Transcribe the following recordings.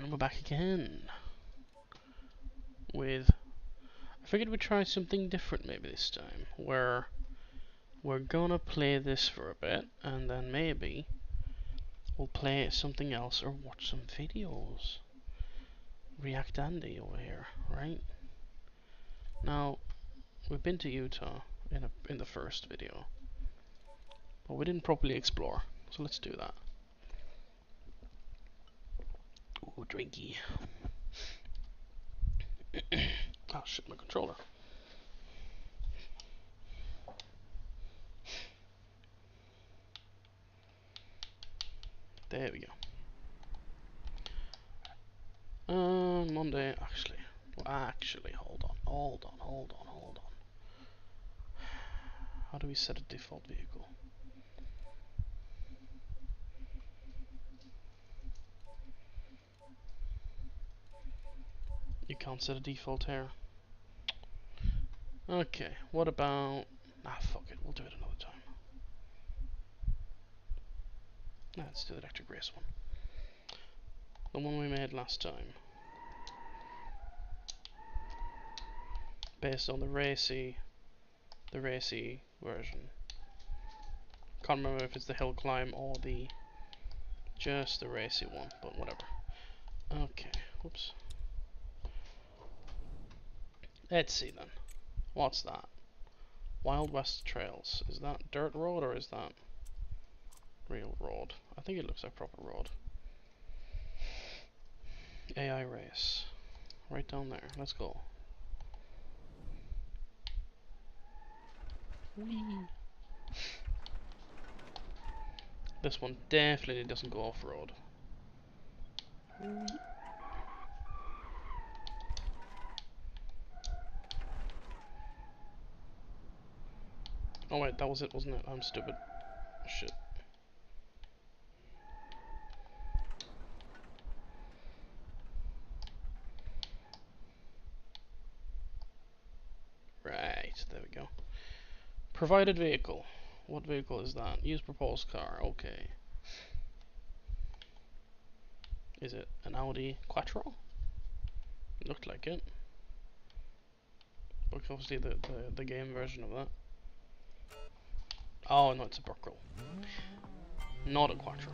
And we're back again with, I figured we'd try something different maybe this time, where we're gonna play this for a bit and then maybe we'll play something else or watch some videos. React Andy over here, right? Now, we've been to Utah in the first video, but we didn't properly explore, so let's do that. Ooh, drinky. Oh shit, my controller. There we go. Monday, actually, hold on. How do we set a default vehicle? You can't set a default here. Okay, what about... fuck it, we'll do it another time. Let's do the electric race one. The one we made last time. Based on the racy version. Can't remember if it's the hill climb or just the racy one, but whatever. Okay, whoops. Let's see then. What's that? Wild West Trails. Is that dirt road or is that real road? I think it looks like proper road. AI race. Right down there. Let's go. Whee. This one definitely doesn't go off-road. Oh wait, that was it, wasn't it? I'm stupid. Shit. Right, there we go. Provided vehicle. What vehicle is that? Use proposed car. Okay. Is it an Audi Quattro? Looked like it. But obviously the game version of that. Oh no, it's a Buckle. Not a Quattro.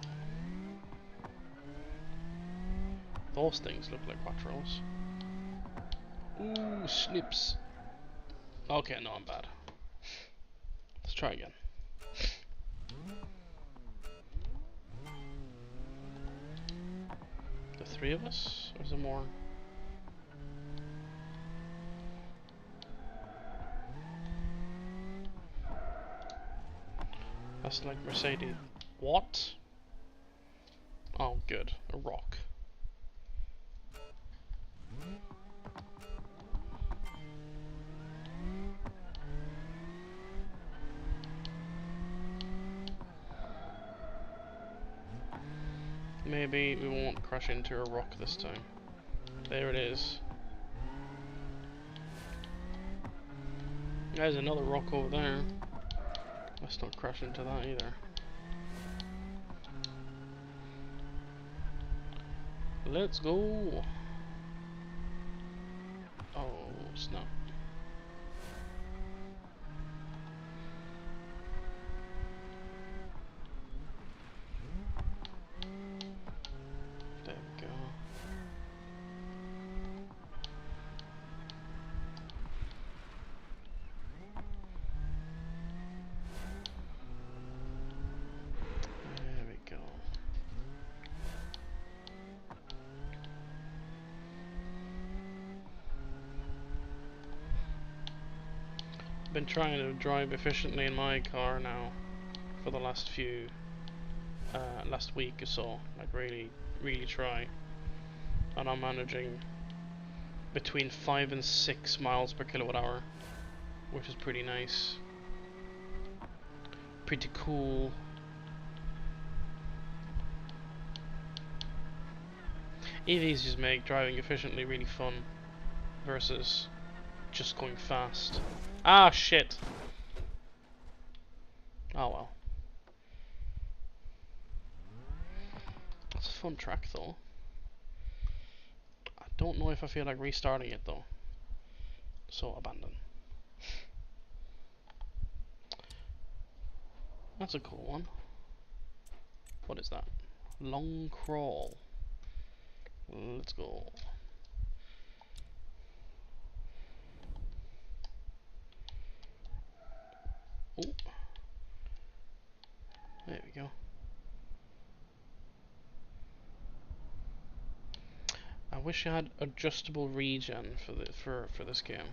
Those things look like Quattros. Ooh, slips. Okay, no, I'm bad. Let's try again. The three of us? Or is there more? That's like Mercedes. What? Oh, good. A rock. Maybe we won't crash into a rock this time. There it is. There's another rock over there. Let's not crash into that either. Let's go. Oh, snap. There we go. There we go. Been trying to drive efficiently in my car now for the last last week or so. Like really try, and I'm managing between 5 and 6 miles per kilowatt hour, which is pretty nice, pretty cool. EVs just make driving efficiently really fun versus just going fast. Ah, shit. Oh well. It's a fun track though. Don't know if I feel like restarting it though. So abandon. That's a cool one. What is that? Long crawl. Let's go. Oh, there we go. I wish I had adjustable regen for this game.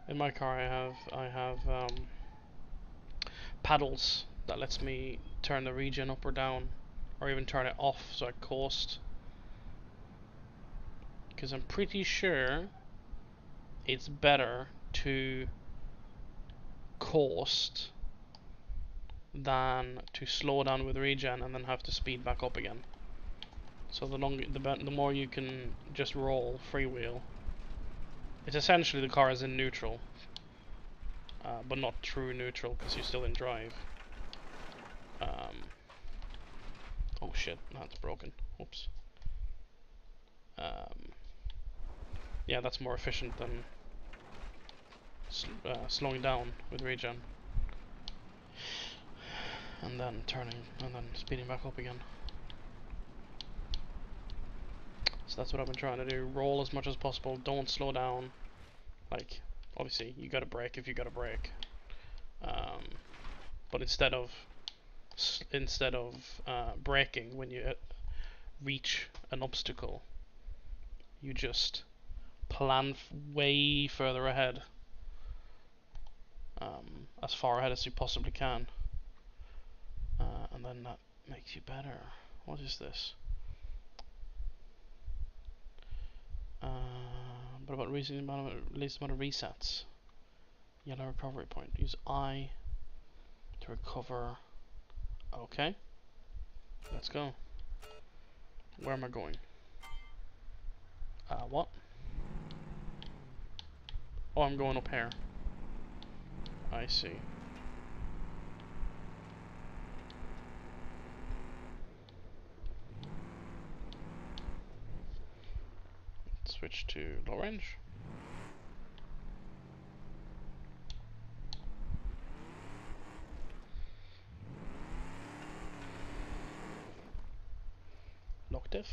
In my car, I have paddles that lets me turn the regen up or down, or even turn it off so I coast. Because I'm pretty sure it's better to coast than to slow down with regen and then have to speed back up again. So the more you can just roll freewheel. It's essentially the car is in neutral, but not true neutral because you're still in drive. Oh shit, that's broken. Oops. Yeah, that's more efficient than slowing down with regen and then turning and then speeding back up again. So that's what I've been trying to do. Roll as much as possible. Don't slow down. Like, obviously, you gotta brake if you gotta brake. But instead of braking when you reach an obstacle, you just plan way further ahead, as far ahead as you possibly can, and then that makes you better. What is this? What about least amount of resets? Yellow recovery point. Use I to recover. Okay, let's go. Where am I going? What? Oh, I'm going up here. I see. Switch to low range. Lock diff.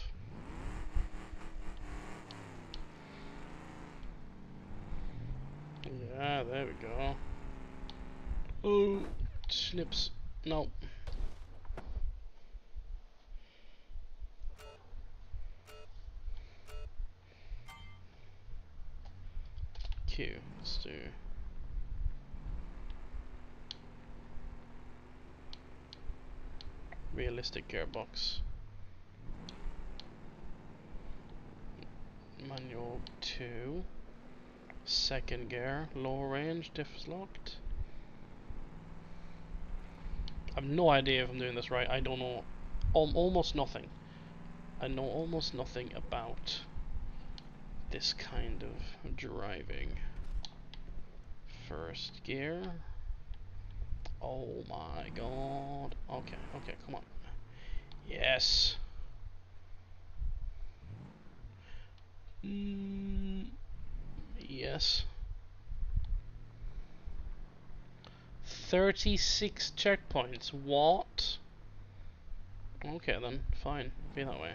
Yeah, there we go. Oh, snips. No. Q. Let's do. Realistic gearbox. Manual 2. Second gear. Low range. Diff is locked. I have no idea if I'm doing this right. I don't know. Almost nothing. I know almost nothing about this kind of driving. First gear. Oh my god. Okay, okay, come on. Yes. Yes. 36 checkpoints. What? Okay then, fine. Be that way.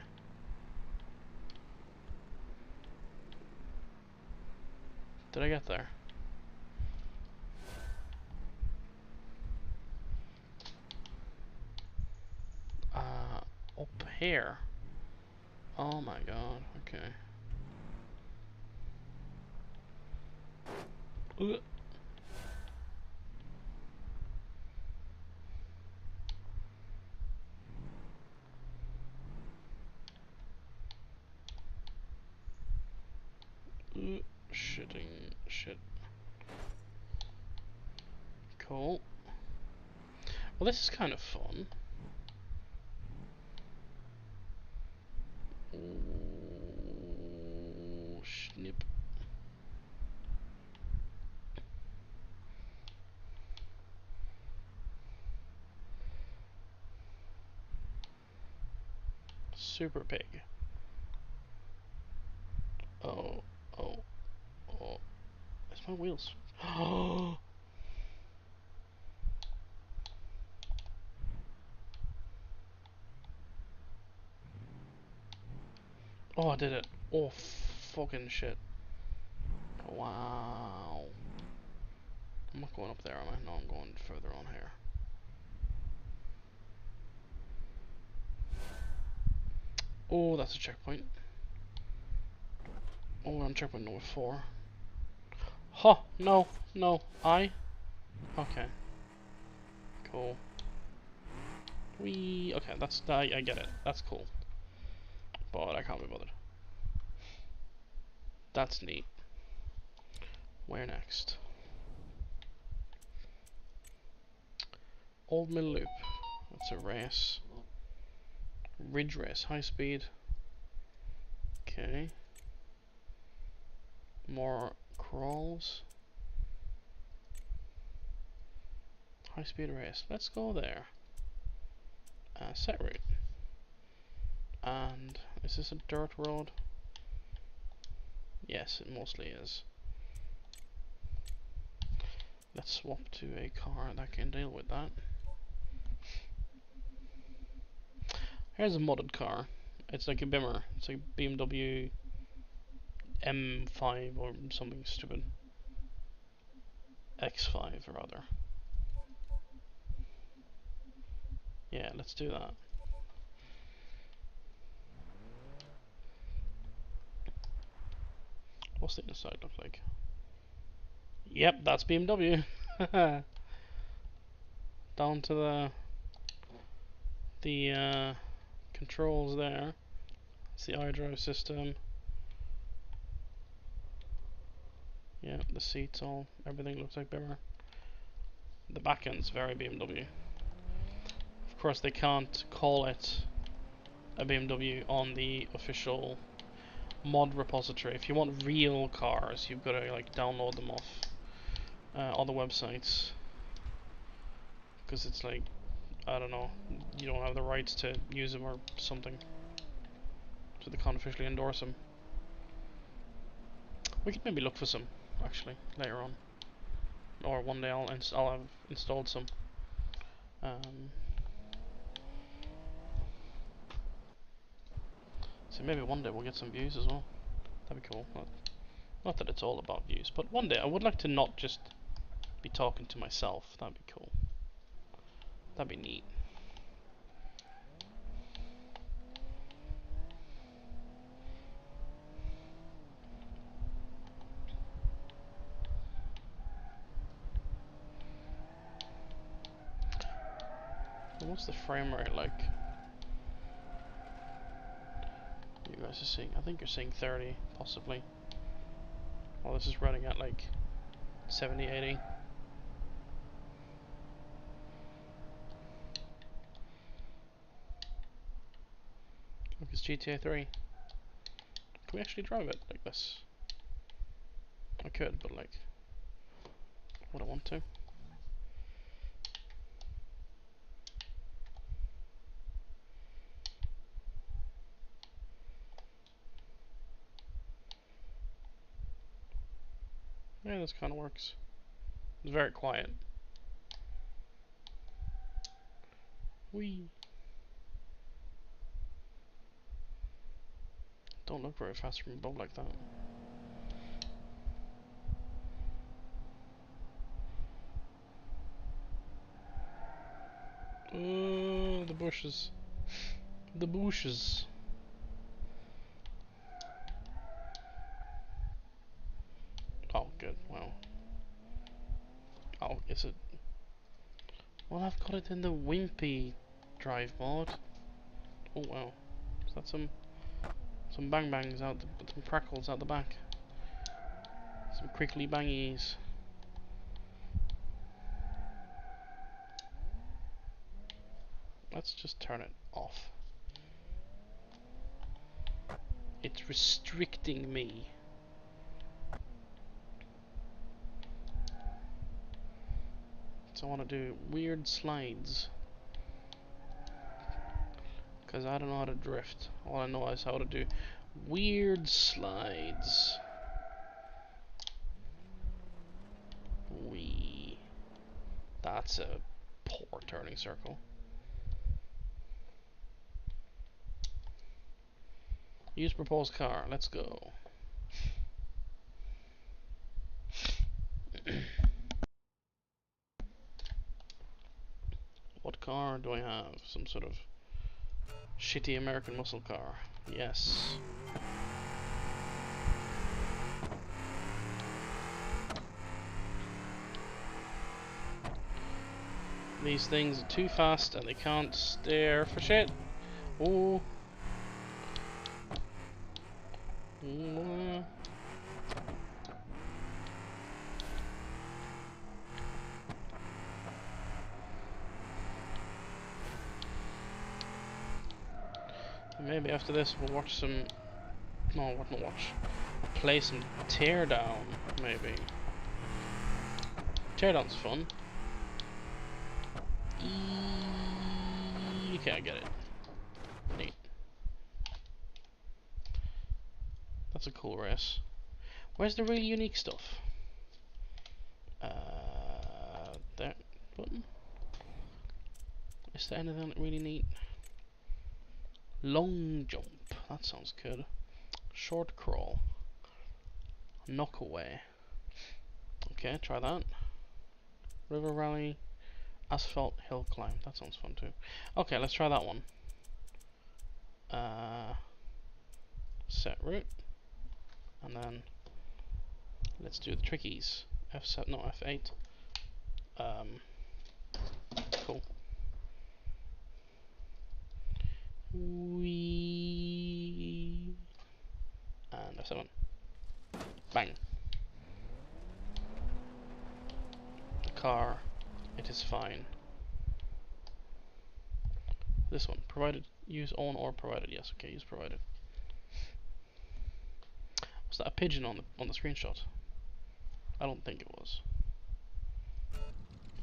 Did I get there? Up here. Oh my god, okay. Shitting shit. Cool. Well, this is kind of fun. Ooh, snip. Super pig. My wheels. Oh, I did it. Oh, fucking shit. Wow. I'm not going up there, am I? No, I'm going further on here. Oh, that's a checkpoint. Oh, we're on checkpoint number 4. Huh, no, no, okay, cool. Okay, I get it, that's cool. But I can't be bothered. That's neat. Where next? Old Mill Loop. That's a race. Ridge race, high speed. Okay. More crawls. High speed race. Let's go there. Set route. And is this a dirt road? Yes, it mostly is. Let's swap to a car that can deal with that. Here's a modded car. It's like a Bimmer. It's like BMW M5 or something stupid. X5 rather. Yeah, let's do that. What's the inside look like? Yep, that's BMW. Down to the controls there. It's the iDrive system. Yeah, the seats, everything looks like Bimmer. The back end's very BMW. Of course, they can't call it a BMW on the official mod repository. If you want real cars, you've got to like download them off other websites, because it's like, I don't know, you don't have the rights to use them or something, so they can't officially endorse them. We could maybe look for some actually later on, or one day I'll have installed some. So maybe one day we'll get some views as well. That'd be cool. Not that it's all about views, but one day I would like to not just be talking to myself. That'd be cool. That'd be neat. What's the frame rate like? You guys are seeing, I think you're seeing 30, possibly. Well, this is running at like 70, 80. Look, it's GTA 3. Can we actually drive it like this? I could, but like, would I want to? Yeah, this kind of works. It's very quiet. Whee! Don't look very fast from above like that. Oh, the bushes. The bushes. Oh, good. Wow. Oh, is it? Well, I've got it in the wimpy drive mode. Oh wow. Is that some bang bangs out, some crackles out the back? Some crickly bangies. Let's just turn it off. It's restricting me. So I want to do weird slides, because I don't know how to drift. All I know is how to do weird slides. That's a poor turning circle. Use proposed car. Let's go. What car do I have? Some sort of shitty American muscle car. Yes. These things are too fast and they can't steer for shit. Ooh. Maybe after this we'll watch some... No, what not watch? Play some Teardown, maybe. Teardown's fun. Okay, I get it. Neat. That's a cool race. Where's the really unique stuff? That button? Is there anything really neat? Long jump. That sounds good. Short crawl. Knock away. Okay, try that. River rally. Asphalt hill climb. That sounds fun too. Okay, let's try that one. Set route. And then let's do the trickies. F7, no, F8. Cool. Wee and F7. Bang. The car. It is fine. This one. Provided. Use own or provided. Yes. Okay. Use provided. Was that a pigeon on the screenshot? I don't think it was.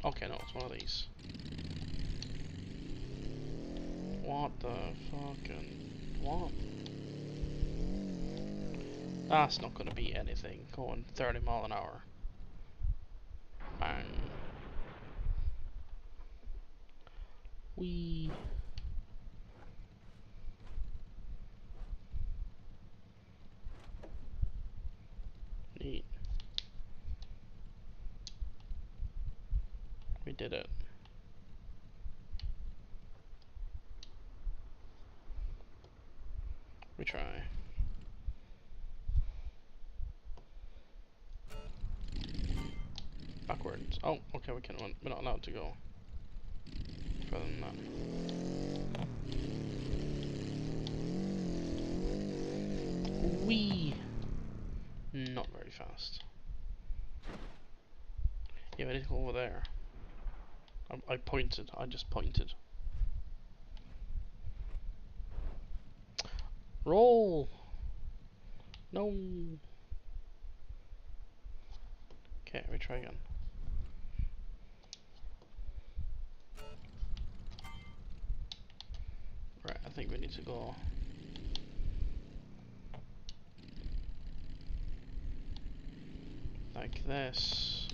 Okay, no, it's one of these. What the fucking what? That's not gonna be anything. Going 30 miles an hour. Bang. Wee. Neat. We did it. We try. Backwards. Oh, okay, we're not allowed to go further than that. Wee. Not very fast. Yeah, we need to go over there. I pointed. I just pointed. Roll. No. Okay, we try again. Right, I think we need to go like this.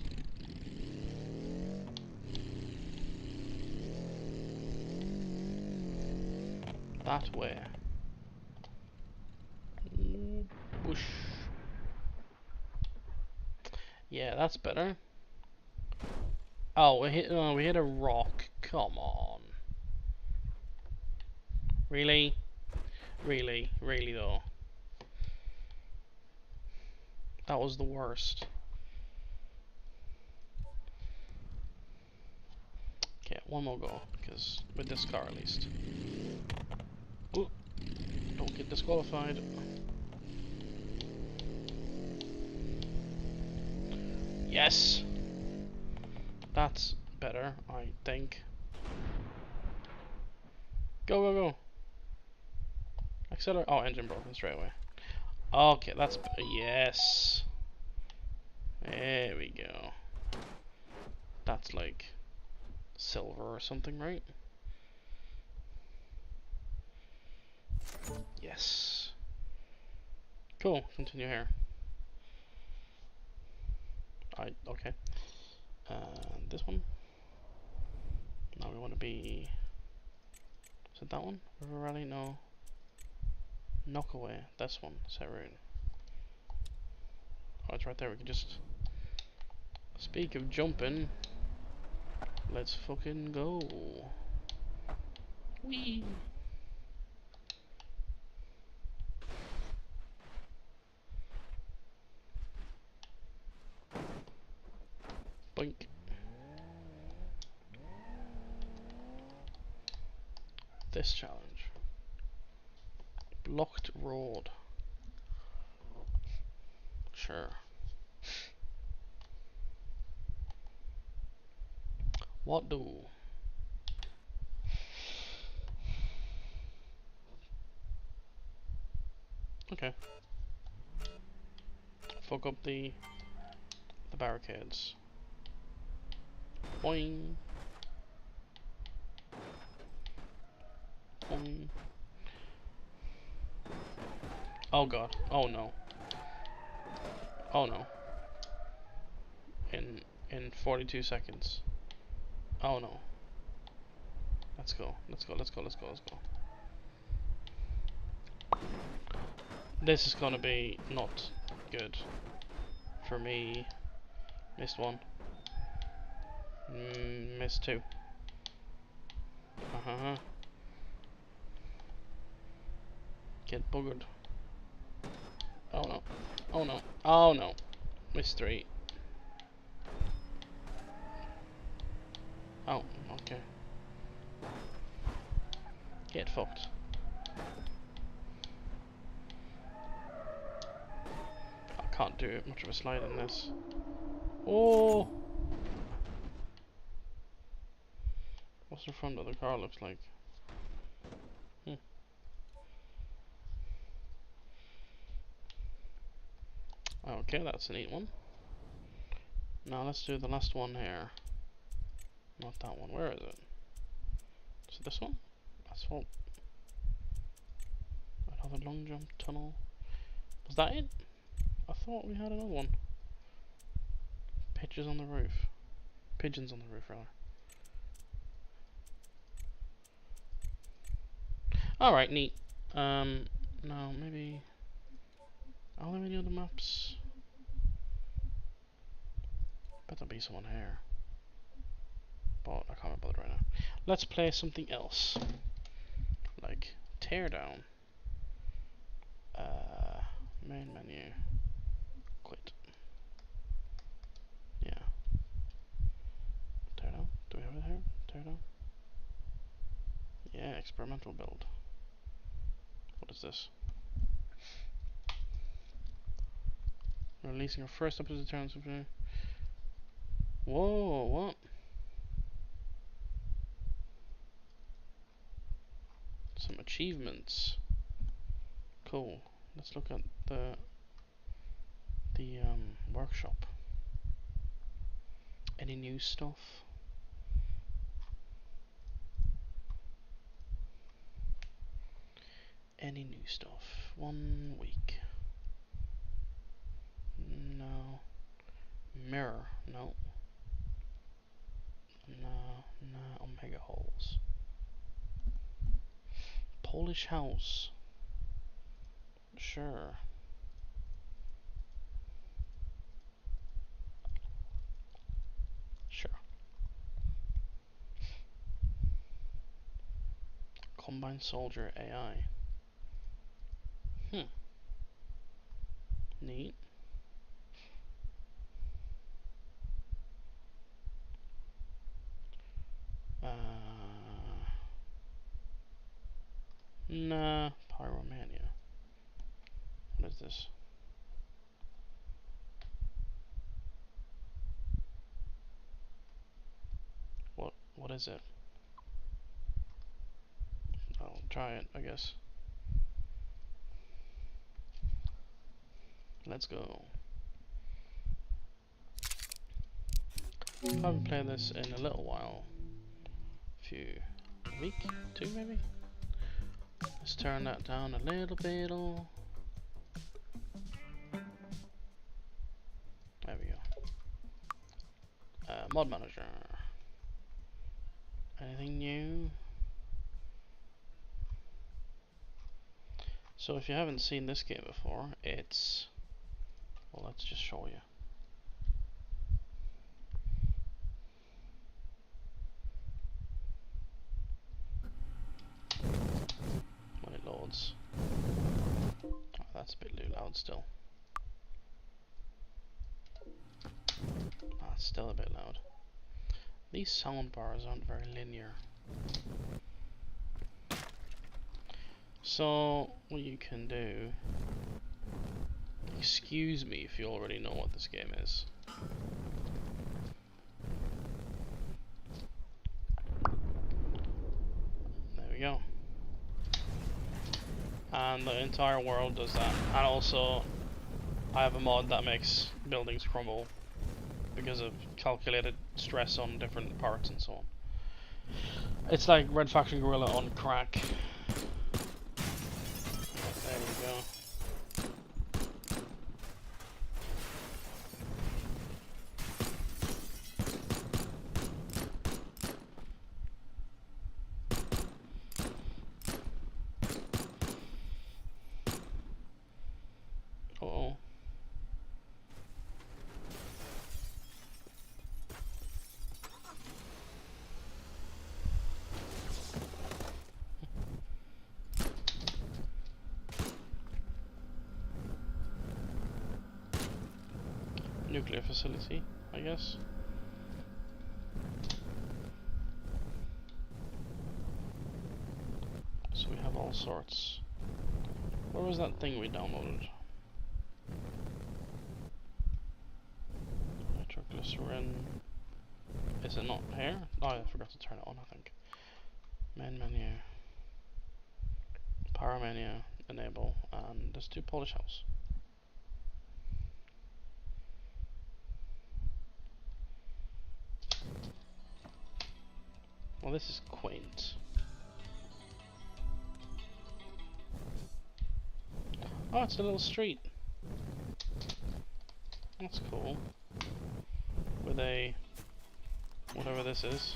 That way. Whoosh. Yeah, that's better. Oh, we hit a rock. Come on. Really? Really? Really though? That was the worst. Okay, one more go, because with this car at least. Ooh, don't get disqualified. Yes! That's better, I think. Go, go, go! Accelerate. Oh, engine broken straight away. Okay, that's... Yes! There we go. That's like silver or something, right? Yes. Cool, continue here. Okay. This one. Now we want to be... Is it that one? River Rally? No. Knock away. This one. Set route. Oh, it's right there. We can just... Speak of jumping. Let's fucking go. Whee! Boink. This challenge. Blocked road. Sure. What do? Okay. Fuck up the barricades. Boing. Boing. Oh god. Oh no. Oh no. In 42 seconds. Oh no. Let's go. Let's go. Let's go. Let's go. Let's go. This is gonna be not good for me. Missed one. Missed two. Get buggered. Oh no. Oh no. Oh no. Missed three. Oh, okay. Get fucked. I can't do much of a slide in this. Oh! What's the front of the car looks like? Okay, that's a neat one. Now let's do the last one here. Not that one. Where is it? Is it this one? Asphalt. Another long jump tunnel. Was that it? I thought we had another one. Pigeons on the roof. Pigeons on the roof, rather. Alright, neat. Now maybe... Are there any other maps? Bet there'll be someone here. But I can't remember right now. Let's play something else. Like, Teardown. Main menu. Quit. Yeah. Teardown. Do we have it here? Teardown. Yeah, experimental build. What is this? Releasing our first episode of Terrence. Whoa, what? Some achievements. Cool. Let's look at the workshop. Any new stuff? Any new stuff? 1 week. No. Mirror. No. No. No. Omega holes. Polish house. Sure. Sure. Combine soldier AI. Neat. Nah. Pyromania. What is this? What is it? I'll try it, I guess. Let's go. I haven't played this in a little while. A week? 2 maybe? Let's turn that down a little bit. There we go. Mod manager. Anything new? So if you haven't seen this game before, it's... Well, let's just show you. When it loads. Oh, that's a bit too loud still. That's still a bit loud. These sound bars aren't very linear. So, what you can do... Excuse me if you already know what this game is. There we go. And the entire world does that. And also, I have a mod that makes buildings crumble because of calculated stress on different parts and so on. It's like Red Faction Gorilla on crack. There we go. Uh-oh. Nuclear facility, I guess. So we have all sorts. Where was that thing we downloaded? Nitroglycerin. Is it not here? Oh, I forgot to turn it on, I think. Main menu. Power menu. Enable. And let's do Polish house. Well, this is quaint. Oh, it's a little street. That's cool. With a... whatever this is.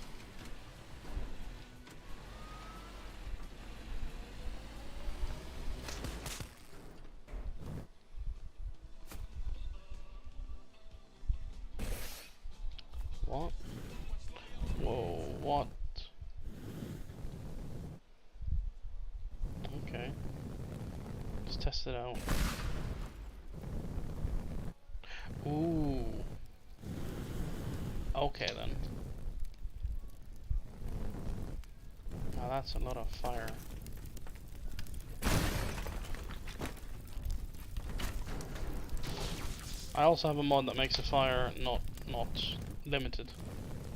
What? Whoa, what? Okay. Let's test it out. Ooh. Okay then. Now that's a lot of fire. I also have a mod that makes the fire not limited.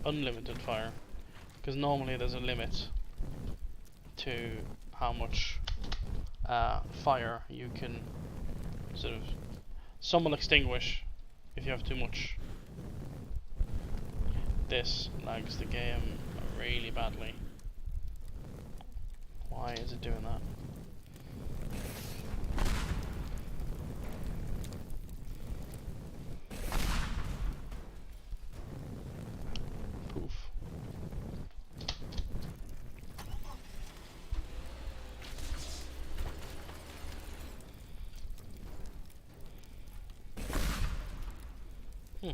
Unlimited fire. Because normally there's a limit to how much fire you can sort of... Some will extinguish if you have too much. This lags the game really badly. Why is it doing that? Poof. Hmm.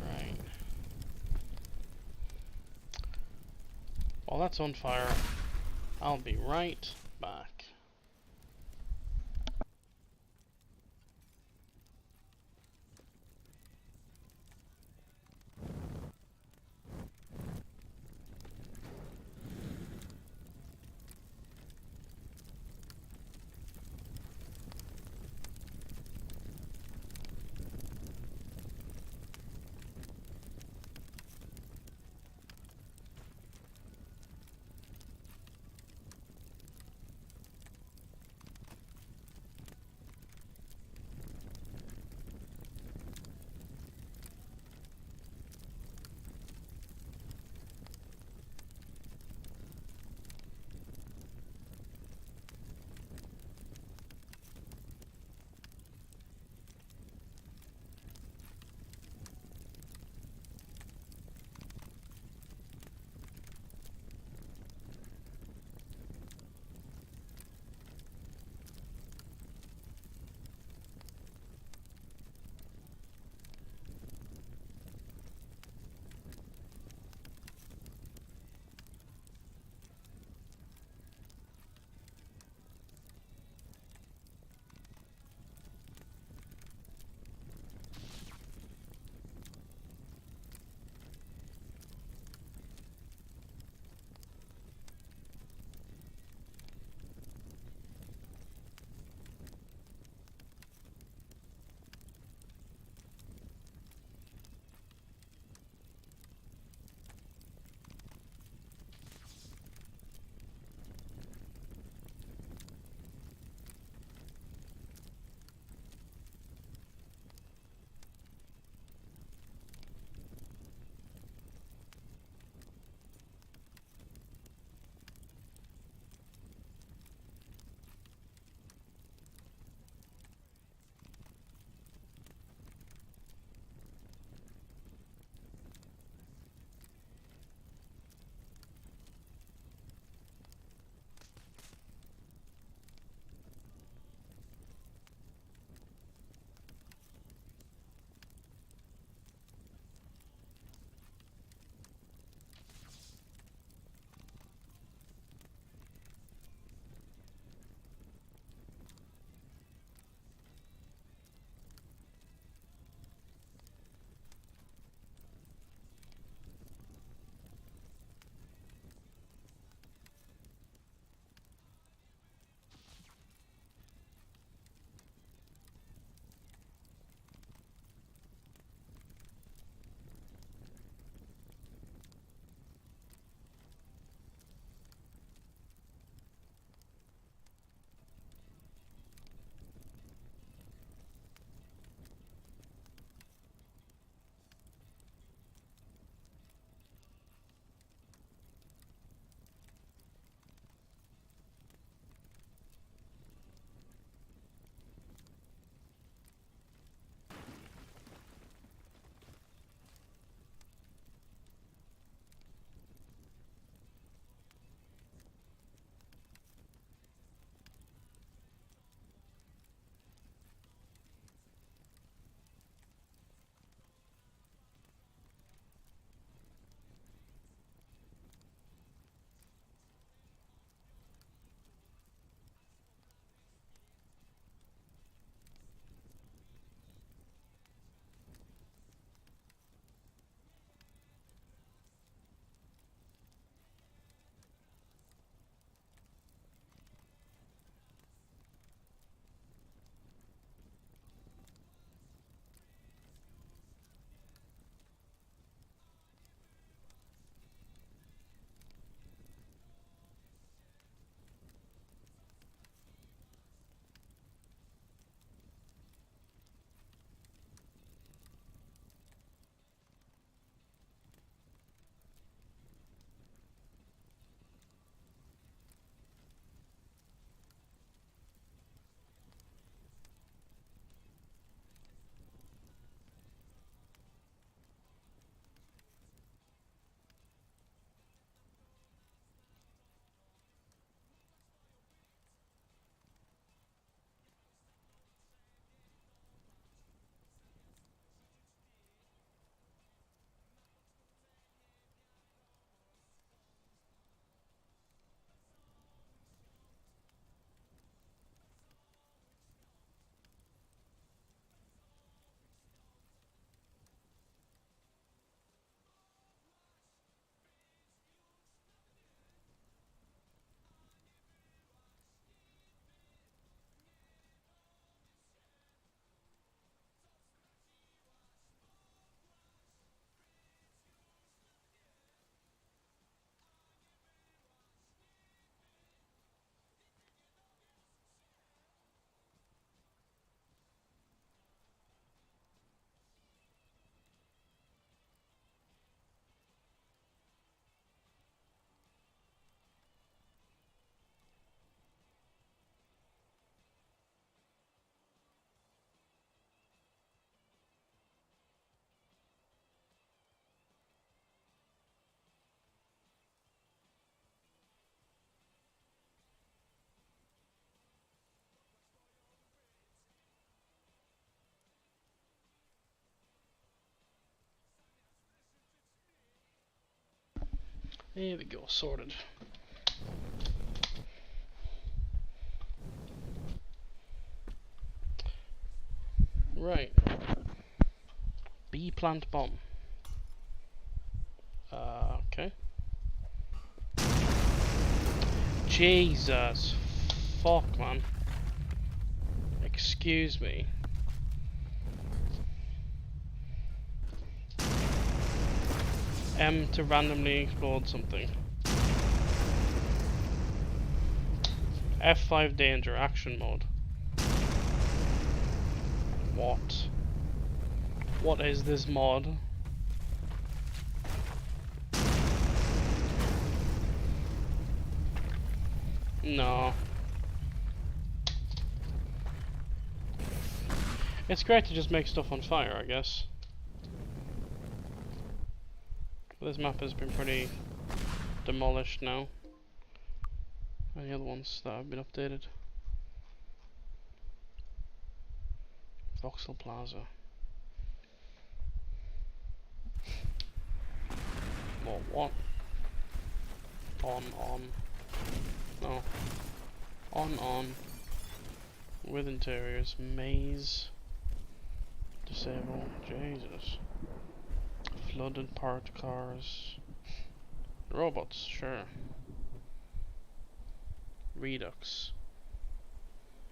Right. While that's on fire, I'll be right back. There we go, sorted. Right. Bee plant bomb. Okay. Jesus. Fuck, man. Excuse me. M to randomly explode something. F5 danger action mode. What? What is this mod? No. It's great to just make stuff on fire, I guess. This map has been pretty demolished now. Any other ones that have been updated? Vauxhall Plaza. Well, what? On. No. On. With interiors. Maze. Disable. Jesus. Flooded parked cars. Robots, sure. Redux.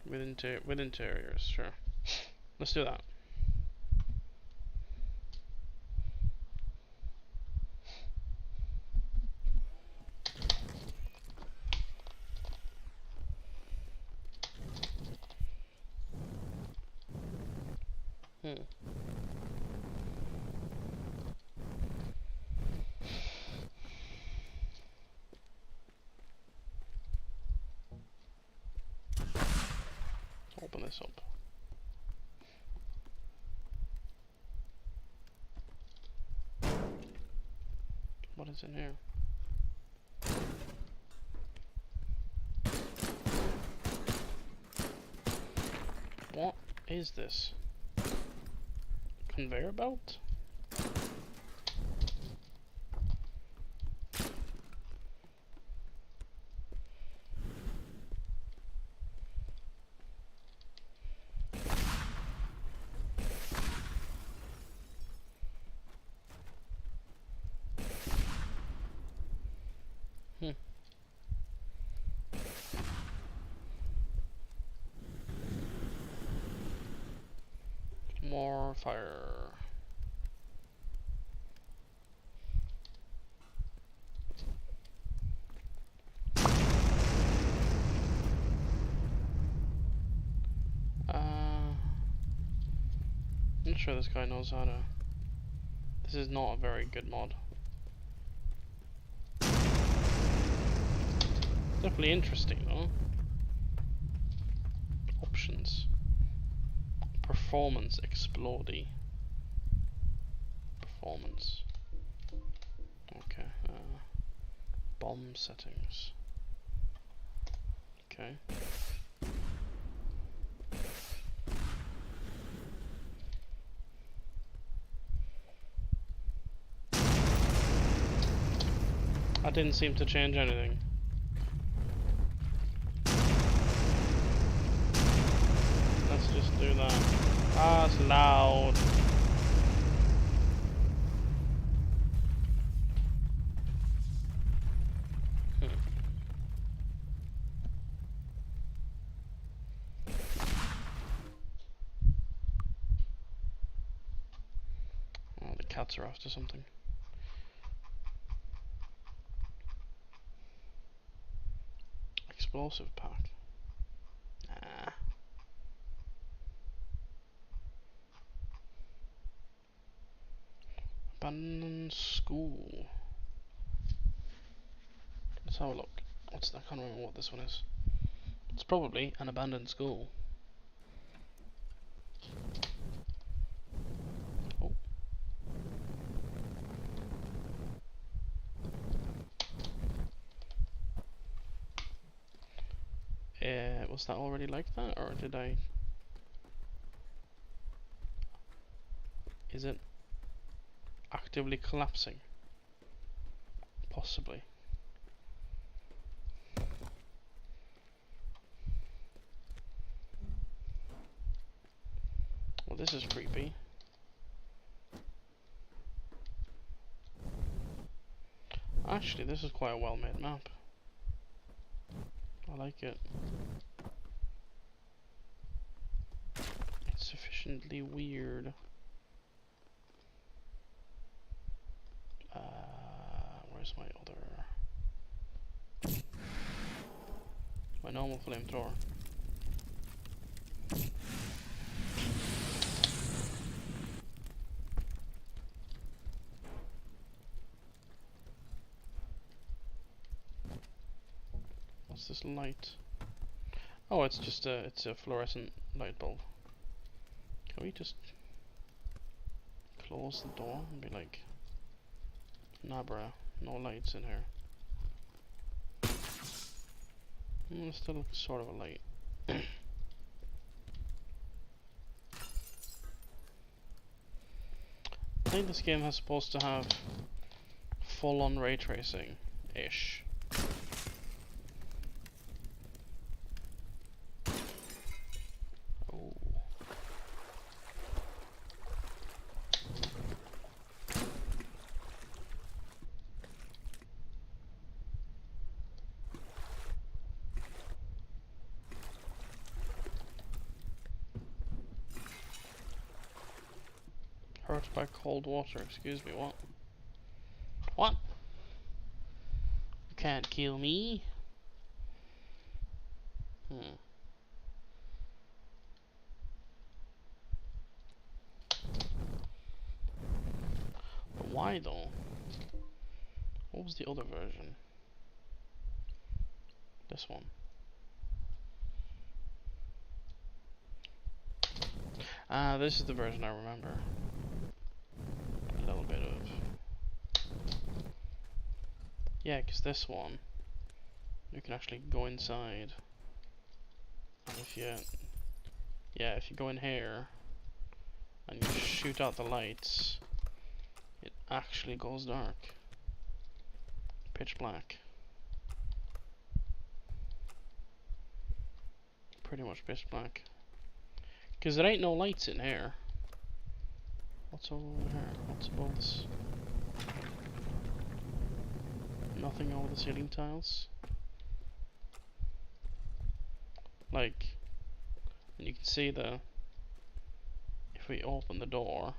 With interiors, sure. Let's do that. Open this up. What is in here? What is this? Conveyor belt? More fire. I'm not sure this guy knows how to. This is not a very good mod. Definitely interesting though. Options. Performance explodey. Performance. Okay. Bomb settings. Okay. That didn't seem to change anything. Let's just do that. Ah, it's loud. Oh, the cats are after something. Explosive pack. Nah. Abandoned school. Let's have a look. What's that? I can't remember what this one is. It's probably an abandoned school. Oh. Was that already like that, or did I? Is it actively collapsing? Possibly. this is creepy. Actually, this is quite a well-made map. I like it. It's sufficiently weird. Where's my other... my normal flamethrower. What's this light? Oh, it's just a fluorescent light bulb. Can we just close the door and be like, nah bruh, no lights in here. It still looks sort of a light. I think this game is supposed to have full-on ray tracing-ish. Oh. Hurt by cold water, excuse me, what? What? You can't kill me. But why though? What was the other version? This one. Ah, this is the version I remember. A little bit of... yeah, because this one, you can actually go inside. And if you... yeah, if you go in here, and you shoot out the lights, it actually goes dark. Pitch black. Pretty much pitch black. Because there ain't no lights in here. What's over here? What's above this? Nothing over the ceiling tiles. Like, and you can see the... if we open the door...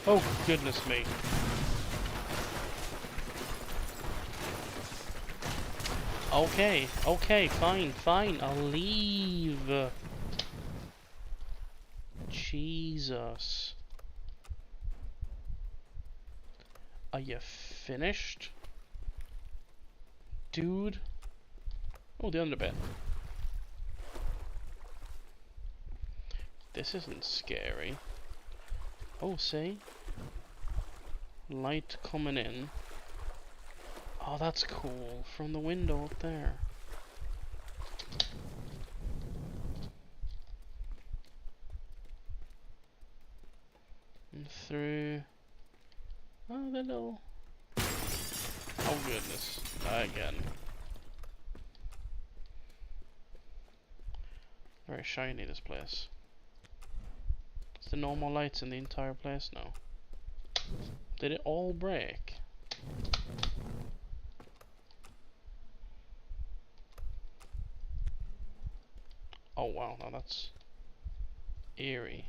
oh goodness me. Okay, okay, fine, fine, I'll leave. Jesus. Are you finished? Dude? Oh, the underbed. This isn't scary. Oh, see? Light coming in. Oh, that's cool. From the window up there. And through... oh, the little... oh, goodness. Again. Very shiny, this place. Is there no more lights in the entire place now? Did it all break? Oh wow, now that's eerie.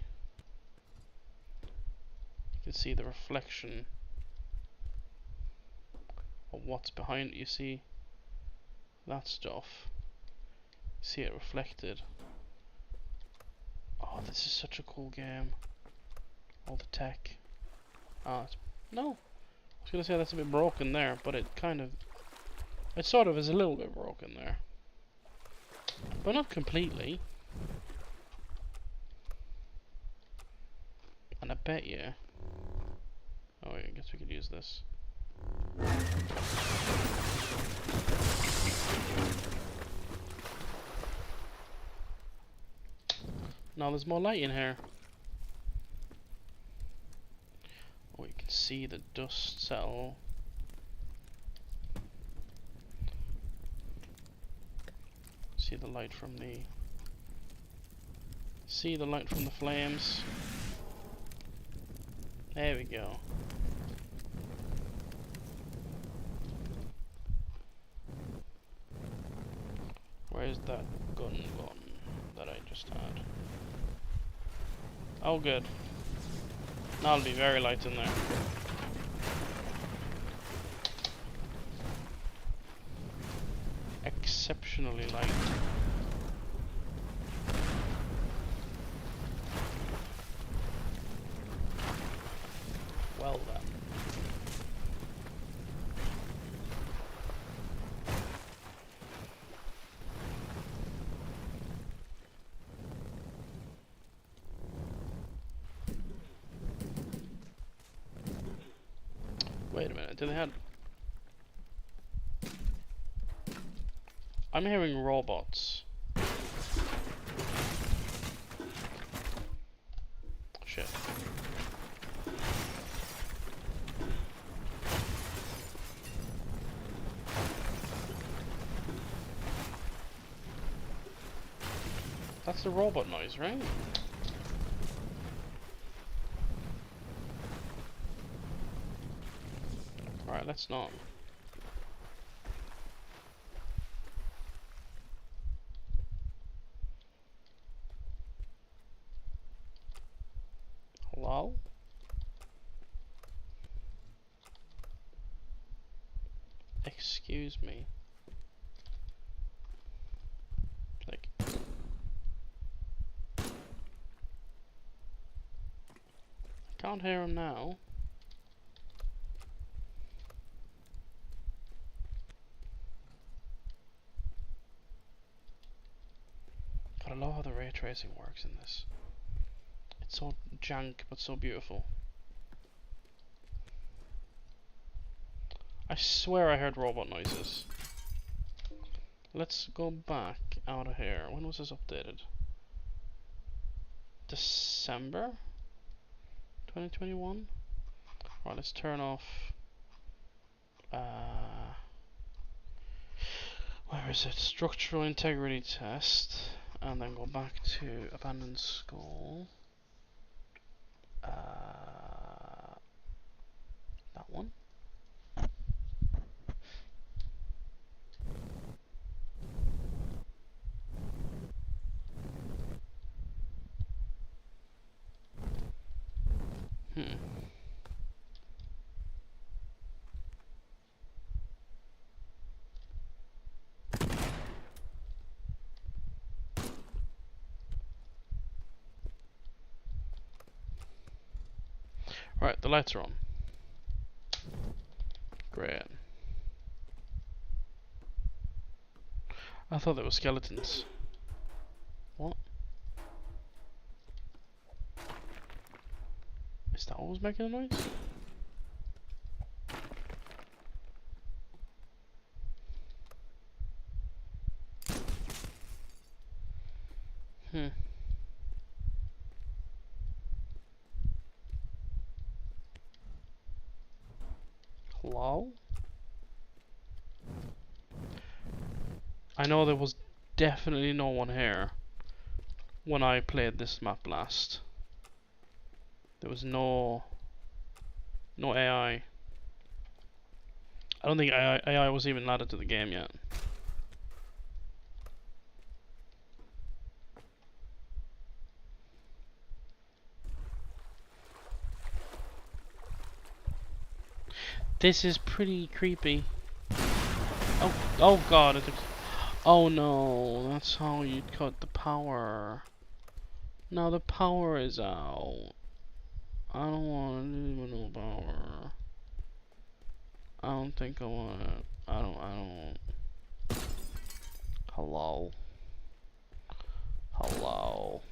You can see the reflection of what's behind it. You see that stuff. You see it reflected. Oh, this is such a cool game. All the tech. Ah, no. I was gonna say that's a bit broken there, but it kind of... it sort of is a little bit broken there. But not completely. And I bet you... oh, I guess we could use this. Now there's more light in here. Oh, you can see the dust settle. See the the light from the... See the light from the flames? There we go. Where's that gun that I just had? Oh good. Now it'll be very light in there. Exceptionally light. Well then. Wait a minute, do they have... I'm hearing robots. Shit. That's the robot noise, right? Alright, let's not. Hello? Excuse me. Like... I can't hear him now. God, I love how the ray tracing works in this. It's so jank, but so beautiful. I swear I heard robot noises. Let's go back out of here. When was this updated? December 2021? Right, let's turn off... where is it? Structural integrity test. And then go back to abandoned skull. That one. Right, the lights are on. Great. I thought they were skeletons. What? Is that what was making a noise? Hello? I know there was definitely no one here when I played this map last. There was no AI. I don't think AI was even added to the game yet. This is pretty creepy. Oh god, oh no, that's how you cut the power. Now the power is out. I don't want to do no power. I don't think I want it. I don't. Hello. Hello.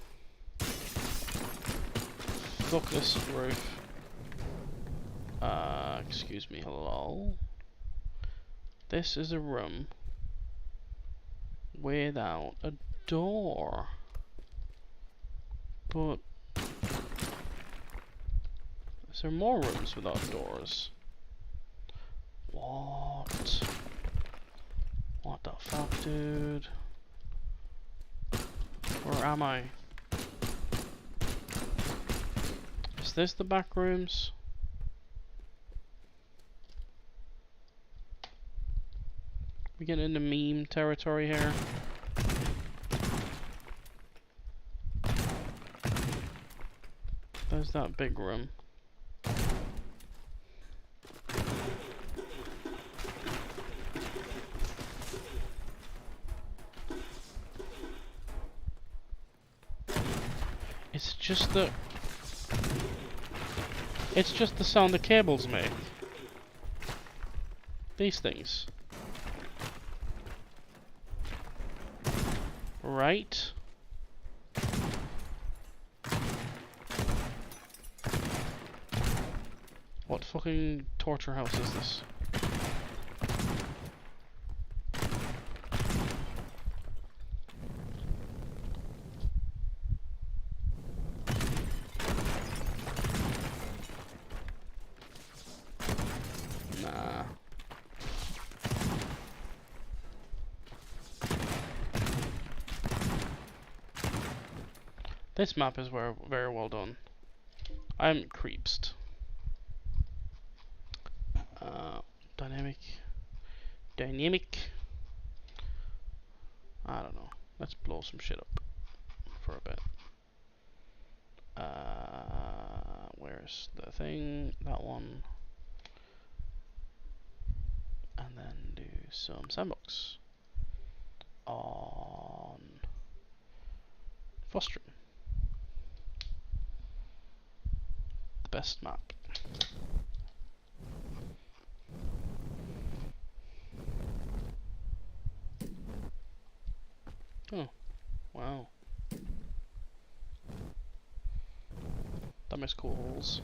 Fuck this roof. Excuse me, hello? This is a room without a door. But is there more rooms without doors? What? What the fuck, dude? Where am I? Is this the back rooms? We getting into meme territory here. There's that big room. It's just the sound the cables make. These things. Right? What fucking torture house is this? Nah. This map is very well done. I'm creepsed. Dynamic. I don't know. Let's blow some shit up for a bit. Where's the thing? That one. And then do some sandbox on Fostering. The best map. Oh, wow. That makes cool holes.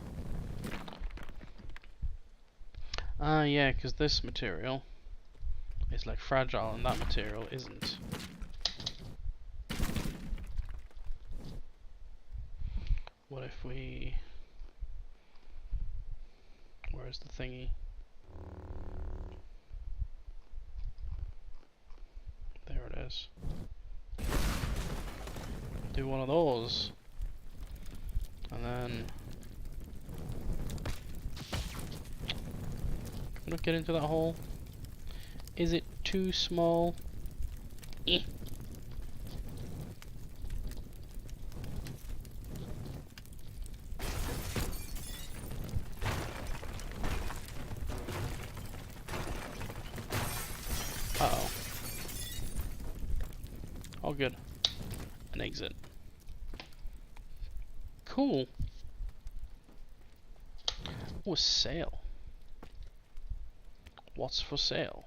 Ah, yeah, because this material is like fragile and that material isn't. What if we... Where's the thingy? There it is. Do one of those. And then... Can we not get into that hole? Is it too small? Eh. Uh-oh. All good. An exit. Cool. Oh, a sale. What's for sale?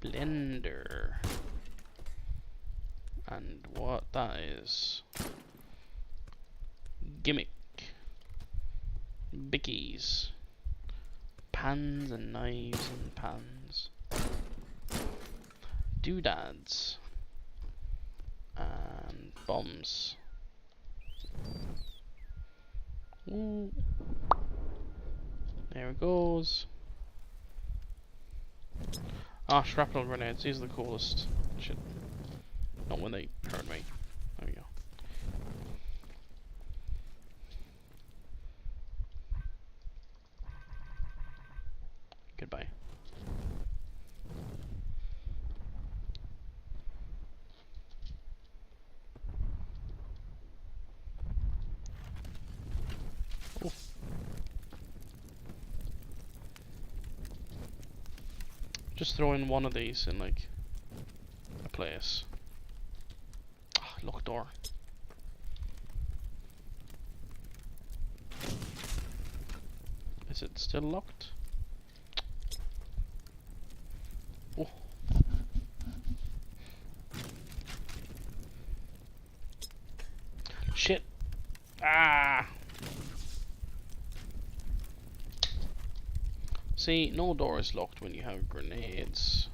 Blender. And what that is. Gimmick. Bickies. Pans and knives and pans. Doodads. And bombs. Ooh. There it goes. Ah, shrapnel grenades. These are the coolest. Shit. Not when they hurt me. There we go. Goodbye. Oh. Just throw in one of these in like a place. Ah, locked door. Is it still locked? Oh. Shit. Ah. See, no door is locked when you have grenades.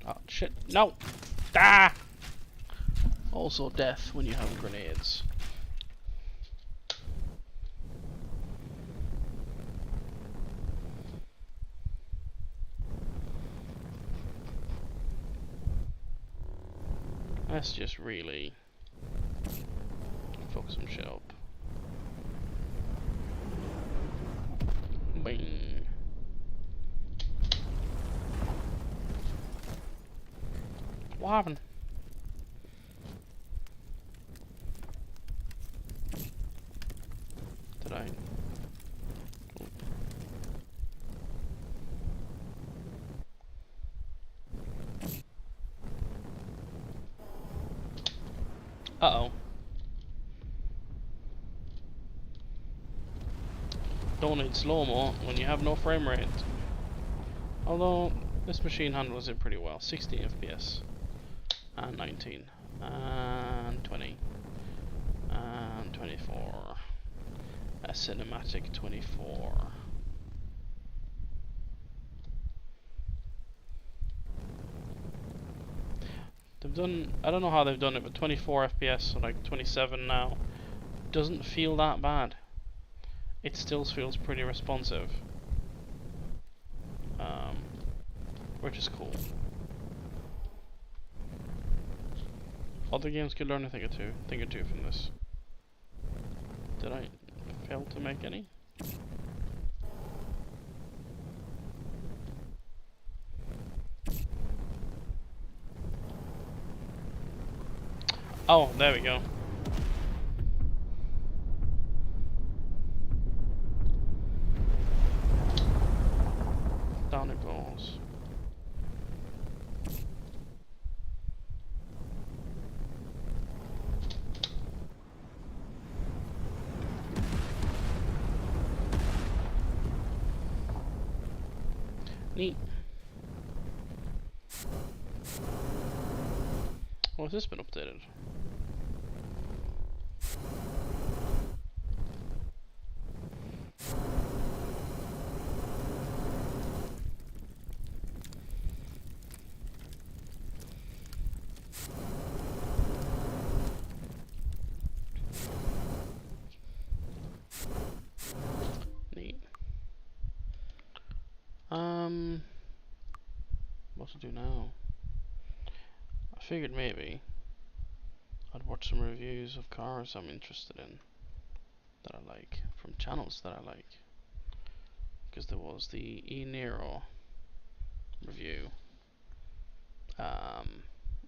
Oh shit. No. Ah. Also death when you have grenades. Let's just really fuck some shit up. Bing. What happened? Did I? Uh-oh. Don't need slow-mo when you have no frame rate. Although, this machine handles it pretty well. 16 FPS. And 19. And 20. And 24. A cinematic 24. They've done, I don't know how they've done it, but 24 FPS, so like 27 now, doesn't feel that bad. It still feels pretty responsive, which is cool. Other games could learn a thing or two from this. Did I fail to make any? Oh, there we go. Down it goes. Neat. Oh, has this been updated? Neat. What to do now? I figured maybe I'd watch some reviews of cars I'm interested in, that I like, from channels that I like. Because there was the E-Nero review,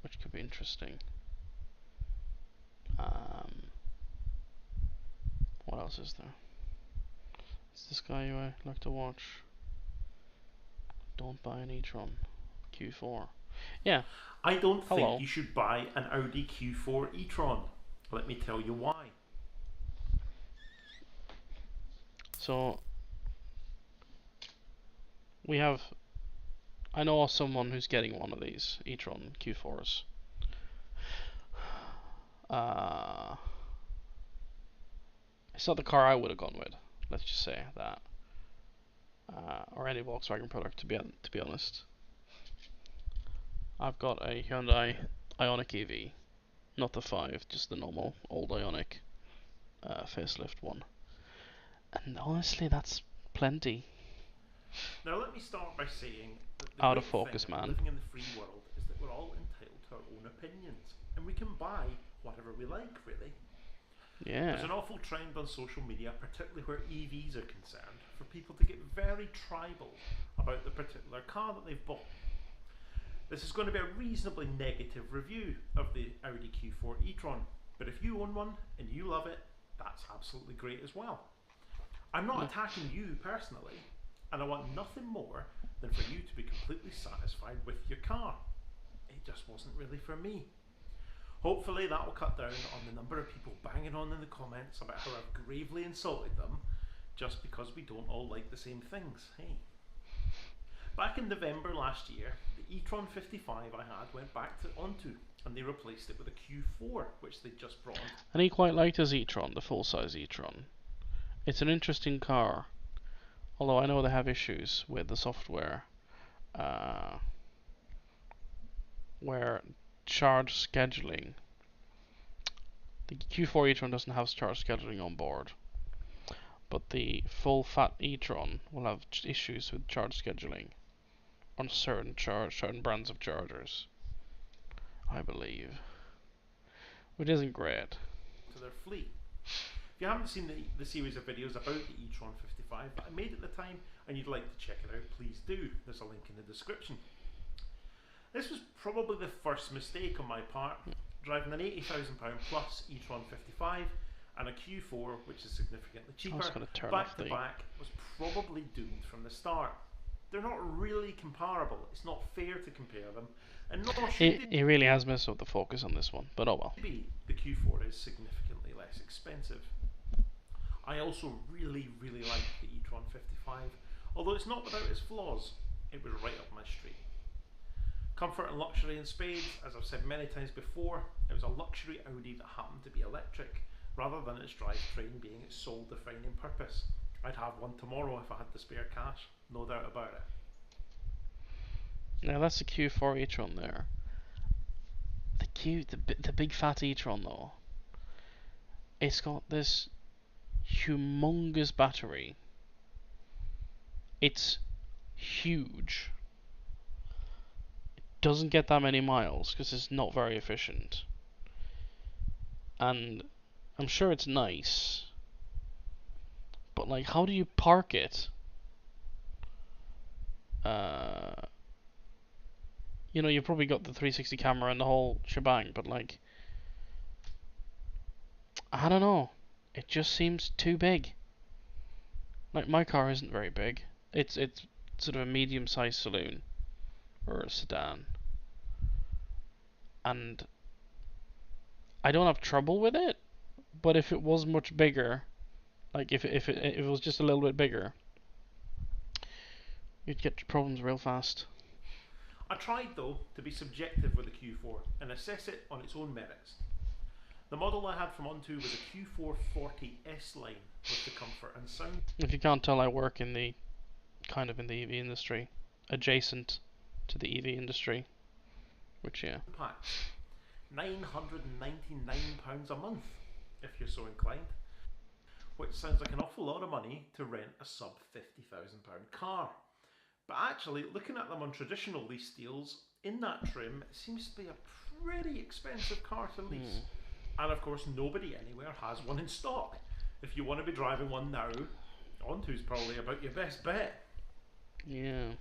which could be interesting. What else is there? Is this guy who I like to watch? Don't buy an e-tron Q4. Yeah. I don't Hello. think you should buy an Audi Q4 e-tron. Let me tell you why. So we have, I know someone who's getting one of these e-tron Q4s. It's not the car I would have gone with. Let's just say that, or any Volkswagen product. To be honest, I've got a Hyundai Ioniq EV, not the 5, just the normal old Ioniq facelift one. And honestly, that's plenty. Now let me start by saying that the Out of great thing focus, about man. living in the free world is that we're all entitled to our own opinions, and we can buy whatever we like, really. Yeah. There's an awful trend on social media, particularly where EVs are concerned, for people to get very tribal about the particular car that they've bought. This is going to be a reasonably negative review of the Audi Q4 e-tron, but if you own one and you love it, that's absolutely great as well. I'm not attacking you personally, and I want nothing more than for you to be completely satisfied with your car. It just wasn't really for me. Hopefully that will cut down on the number of people banging on in the comments about how I've gravely insulted them just because we don't all like the same things. Hey. Back in November last year, the e-tron 55 I had went back onto, and they replaced it with a Q4, which they just brought on. And he quite liked his e-tron, the full-size e-tron. It's an interesting car, although I know they have issues with the software, where charge scheduling, the Q4 e-tron doesn't have charge scheduling on board, but the full fat e-tron will have issues with charge scheduling on certain brands of chargers, I believe. which isn't great. To their fleet. If you haven't seen the series of videos about the e-tron 55 that I made at the time and you'd like to check it out, please do. There's a link in the description. This was probably the first mistake on my part, driving an £80,000 plus e-tron 55 and a Q4, which is significantly cheaper, back to back, was probably doomed from the start. They're not really comparable. It's not fair to compare them, and nor should it really has messed up the focus on this one, but oh well. Maybe the Q4 is significantly less expensive. I also really like the e-tron 55, although it's not without its flaws. It was right up my street. Comfort and luxury in spades, as I've said many times before, it was a luxury Audi that happened to be electric, rather than its drivetrain being its sole defining purpose. I'd have one tomorrow if I had the spare cash, no doubt about it. Now that's the Q4 e-tron there. The big fat e-tron though, it's got this humongous battery. It's huge. It doesn't get that many miles because it's not very efficient. And I'm sure it's nice, but like, how do you park it? You know, you've probably got the 360 camera and the whole shebang, but like, I don't know. It just seems too big. Like, my car isn't very big. It's sort of a medium-sized saloon or a sedan, and I don't have trouble with it. But if it was much bigger, like if it was just a little bit bigger, you'd get problems real fast. I tried though to be subjective with the Q4 and assess it on its own merits. The model I had from Onto was a Q440S line with the comfort and sound. If you can't tell, I work in the EV industry, adjacent to the EV industry, which yeah. Packs, £999 a month, if you're so inclined, which sounds like an awful lot of money to rent a sub £50,000 car. But actually, looking at them on traditional lease deals, in that trim, it seems to be a pretty expensive car to lease. And of course, nobody anywhere has one in stock. If you want to be driving one now, Onto's probably about your best bet. Yeah.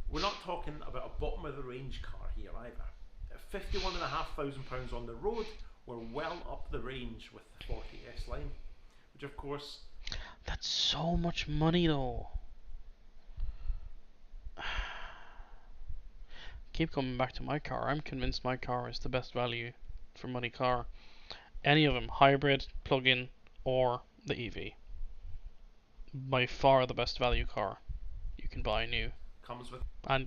We're not talking about a bottom of the range car here either. At £51,500 on the road, we're well up the range with the 40S line, which of course... That's so much money though. Keep coming back to my car. I'm convinced my car is the best value for money car. Any of them, hybrid, plug-in, or the EV. By far the best value car you can buy new. Comes with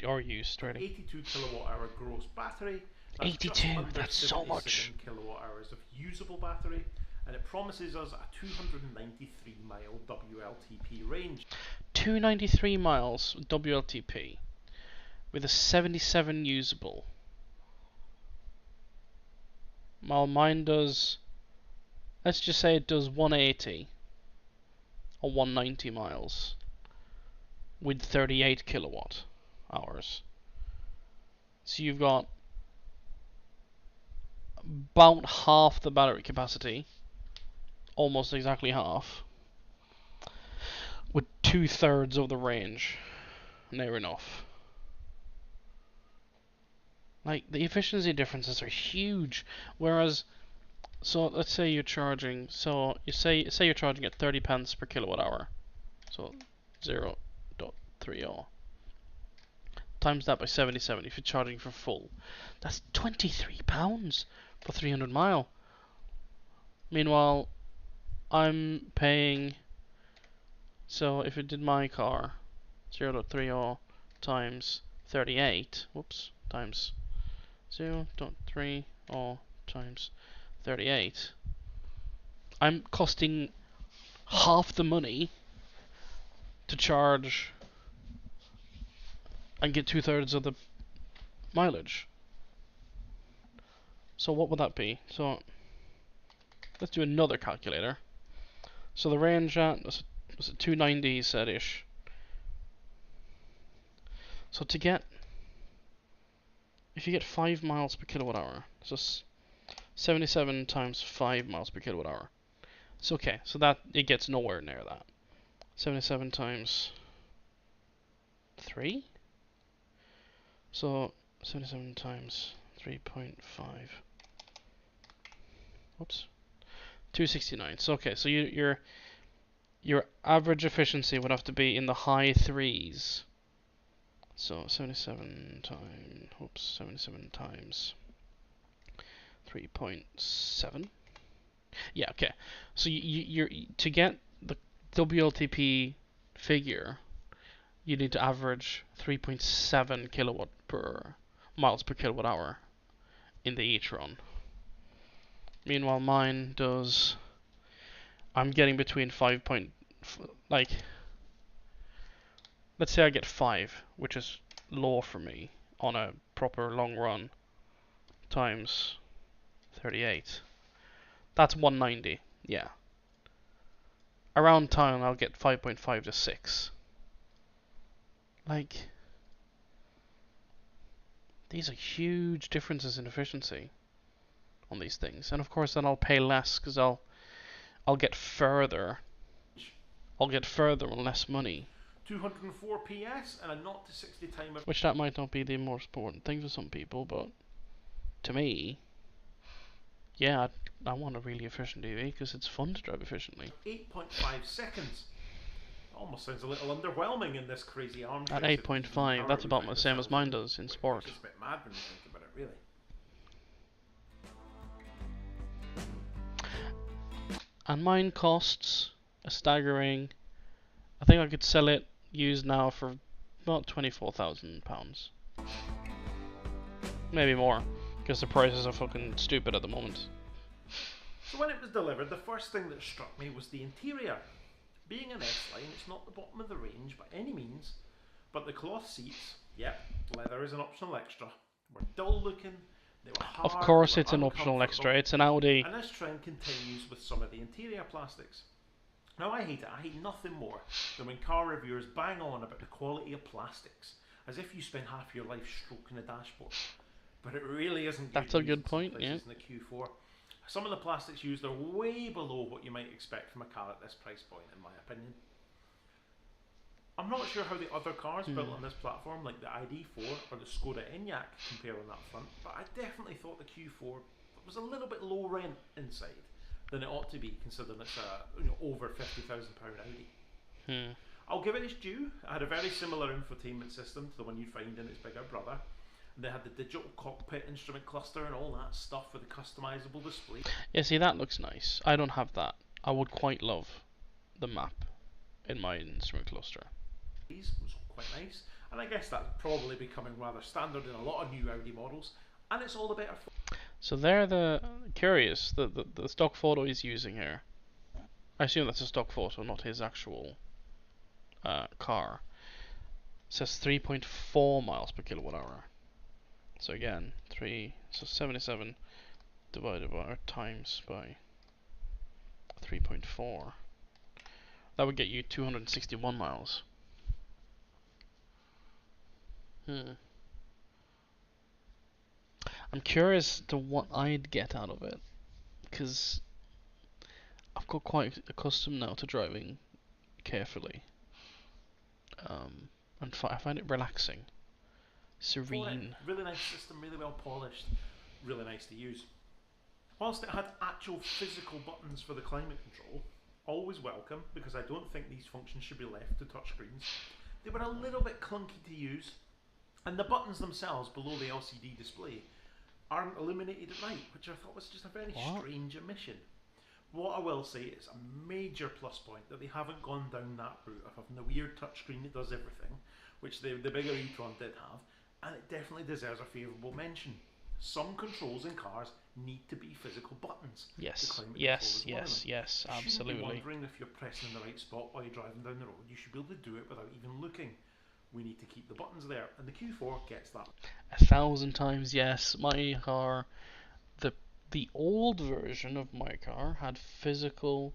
or used, really. 82 kilowatt hour gross battery. That's 82, that's so much. Kilowatt hours of usable battery, and it promises us a 293 mile WLTP range. 293 miles WLTP with a 77 usable. While mine does, let's just say it does 180 or 190 miles with 38 kilowatt hours. So you've got about half the battery capacity, almost exactly half, with 2/3 of the range, near enough. Like, the efficiency differences are huge. Whereas, so let's say you're charging, so you say you're charging at 30 pence per kilowatt hour, so 0.30. Times that by 77 if you're charging for full. That's £23 for 300 mile. Meanwhile, I'm paying, so if it did my car, 0.30 times 38, whoops, times 0.30 times 38, I'm costing half the money to charge and get 2/3 of the mileage. So what would that be? So let's do another calculator. So the range at was it 290 said ish. So to get, if you get 5 miles per kilowatt hour, so 77 times 5 miles per kilowatt hour. So okay, so that it gets nowhere near that. 77 times 3? So 77 times 3.5. Whoops. 269. So okay, so your average efficiency would have to be in the high threes. So 77 times 3.7. Yeah, okay. So you're to get the WLTP figure, you need to average 3.7 kilowatt per miles per kilowatt hour in the e-tron. Meanwhile, mine does. I'm getting between 5 point, like, let's say I get 5, which is low for me on a proper long run, times 38. That's 190. Yeah. Around town, I'll get 5.5 to 6. Like, these are huge differences in efficiency on these things, and of course, then I'll pay less because I'll get further. I'll get further on less money. 204 PS and a 0 to 60 time of. Which that might not be the most important thing for some people, but to me, yeah, I want a really efficient EV because it's fun to drive efficiently. 8.5 seconds. Almost sounds a little underwhelming in this crazy arms At race. 8.5, that's about the same as mine does in sport. Which is a bit mad when you think about it, really. And mine costs a staggering. I think I could sell it used now for about £24,000. Maybe more, because the prices are fucking stupid at the moment. So when it was delivered, the first thing that struck me was the interior. Being an S-Line, it's not the bottom of the range by any means, but the cloth seats, yep, leather is an optional extra, were dull looking, they were hard, of course it's an optional extra, it's an Audi. And this trend continues with some of the interior plastics. Now I hate it, I hate nothing more than when car reviewers bang on about the quality of plastics, as if you spend half your life stroking a dashboard. But it really isn't. That's a good point, yeah. In the Q4. Some of the plastics used are way below what you might expect from a car at this price point, in my opinion. I'm not sure how the other cars built on this platform, like the ID4 or the Skoda Enyaq, compare on that front, but I definitely thought the Q4 was a little bit low rent inside than it ought to be, considering it's a over £50,000 Audi. I'll give it its due. I had a very similar infotainment system to the one you'd find in its bigger brother. They had the digital cockpit instrument cluster and all that stuff with a customizable display. Yeah, see, that looks nice. I don't have that. I would quite love the map in my instrument cluster. These was quite nice, and I guess that's probably becoming rather standard in a lot of new Audi models, and it's all the better for. So they're the curious, the stock photo he's using here. I assume that's a stock photo, not his actual car. It says 3.4 miles per kilowatt hour. So again, 77 divided by, or times by 3.4. That would get you 261 miles. I'm curious to what I'd get out of it, because I've got quite accustomed now to driving carefully. And I find it relaxing, serene. Really nice system, really well polished, really nice to use. Whilst it had actual physical buttons for the climate control, always welcome, because I don't think these functions should be left to touchscreens, they were a little bit clunky to use, and the buttons themselves below the LCD display aren't illuminated at night, which I thought was just a very strange omission. What I will say is a major plus point that they haven't gone down that route of having the weird touchscreen that does everything, which the bigger e-tron did have, and it definitely deserves a favourable mention. Some controls in cars need to be physical buttons. Yes, absolutely. You shouldn't be wondering if you're pressing in the right spot while you're driving down the road. You should be able to do it without even looking. We need to keep the buttons there, and the Q4 gets that. 1,000 times yes. My car, the old version of my car had physical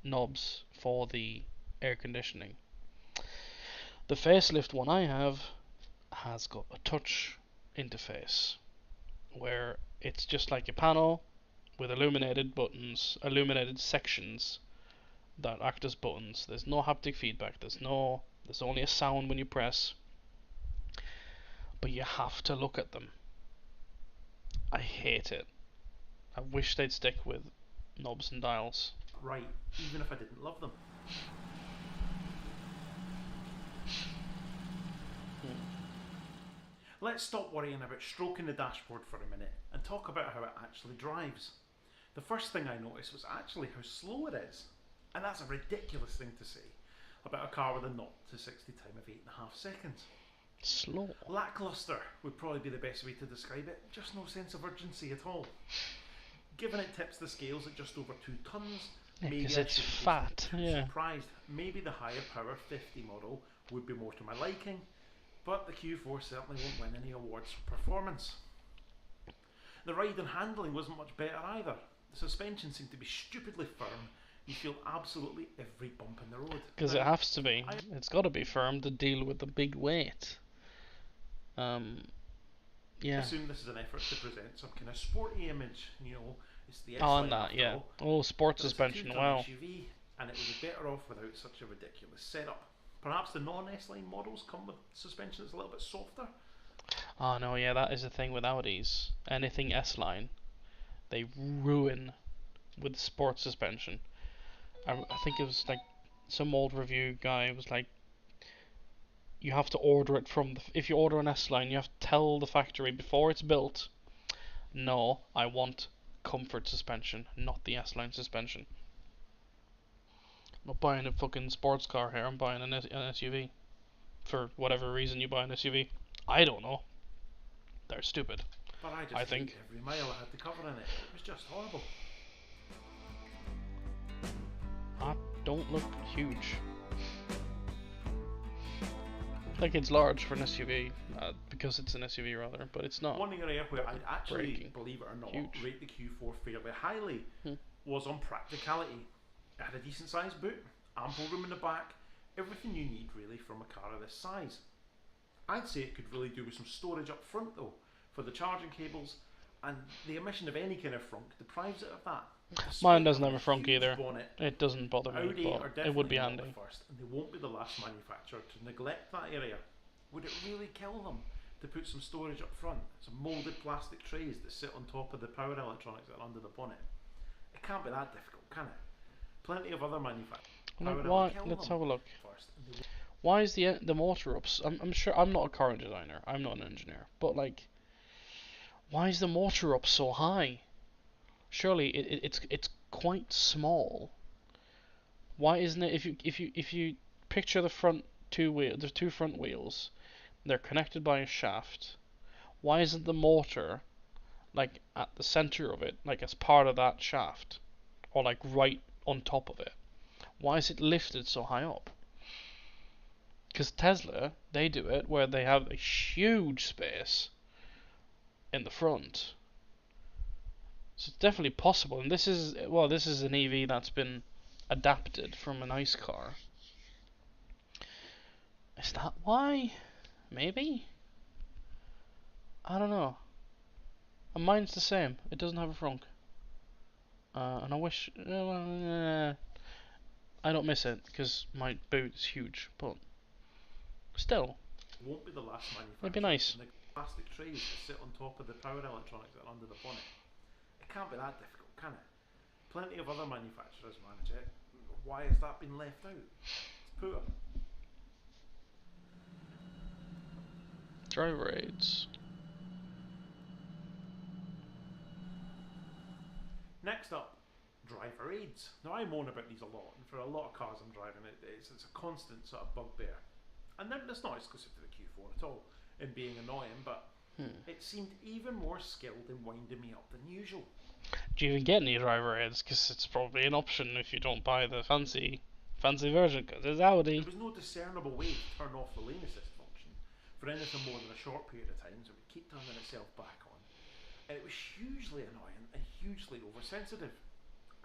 knobs for the air conditioning. The facelift one I have has got a touch interface where it's just like a panel with illuminated buttons, illuminated sections that act as buttons. There's no haptic feedback. There's only a sound when you press, but you have to look at them. I hate it. I wish they'd stick with knobs and dials. Right, even if I didn't love them. Let's stop worrying about stroking the dashboard for a minute and talk about how it actually drives. The first thing I noticed was actually how slow it is. And that's a ridiculous thing to say about a car with a 0 to 60 time of 8.5 seconds. Slow. Lackluster would probably be the best way to describe it. Just no sense of urgency at all. Given it tips the scales at just over 2 tons, maybe Because I it's shouldn't be fat. too Yeah. surprised. Maybe the higher power 50 model would be more to my liking, but the Q4 certainly won't win any awards for performance. The ride and handling wasn't much better either. The suspension seemed to be stupidly firm. You feel absolutely every bump in the road. Because it has to be. It's got to be firm to deal with the big weight. I Yeah. assume this is an effort to present some kind of sporty image. You know, it's the On S-Line that, after yeah. all. Oh, sport But it's a suspension. 2-ton Wow. SUV, and it would be better off without such a ridiculous setup. Perhaps the non-S-Line models come with suspension that's a little bit softer. Oh no, yeah, that is the thing with Audis. Anything S-Line, they ruin with sport suspension. I think it was like some old review guy was like, you have to order it from if you order an S-Line, you have to tell the factory before it's built, no, I want comfort suspension, not the S-Line suspension. I'm not buying a fucking sports car here, I'm buying an SUV. For whatever reason you buy an SUV. I don't know. They're stupid. But I just I hate think. every mile I had to cover in it. It was just horrible. Don't look huge. Like it's large for an SUV, because it's an SUV rather, but it's not. One area where I'd actually, Breaking. believe it or not, Huge. rate the Q4 fairly highly was on practicality. It had a decent sized boot, ample room in the back, everything you need really from a car of this size. I'd say it could really do with some storage up front though, for the charging cables, and the omission of any kind of frunk deprives it of that. Mine doesn't have a frunk huge either. bonnet, It doesn't bother me, Audi are but definitely it would be not handy. the first, and they won't be the last manufacturer to neglect that area. Would it really kill them to put some storage up front? Some moulded plastic trays that sit on top of the power electronics that are under the bonnet. It can't be that difficult, can it? Plenty of other manufacturers. Let's have a look. Why is the motor up? I'm sure I'm not a car designer. I'm not an engineer, but like, why is the motor up so high? Surely it's quite small. Why isn't it? If you picture the front there's two front wheels. They're connected by a shaft. Why isn't the motor like at the center of it, like as part of that shaft, or like right on top of it? Why is it lifted so high up? Because Tesla, they do it where they have a huge space in the front. So it's definitely possible, and this is an EV that's been adapted from an ICE car. Is that why? Maybe? I don't know. And mine's the same. It doesn't have a frunk. And I wish... I don't miss it, because my boot is huge, but... Still. Won't be the last manufacturer. It'd be nice. And the plastic trays that sit on top of the power electronics that are under the bonnet. It can't be that difficult, can it? Plenty of other manufacturers manage it. Why has that been left out? It's poor. Driver aids. Next up, driver aids. Now I moan about these a lot, and for a lot of cars I'm driving, it's a constant sort of bugbear. And then it's not exclusive to the Q4 at all, in being annoying, but it seemed even more skilled in winding me up than usual. Do you even get any driver aids? Because it's probably an option if you don't buy the fancy version, because it's Audi. There was no discernible way to turn off the lane assist function for anything more than a short period of time, so it would keep turning itself back on. And it was hugely annoying and hugely oversensitive.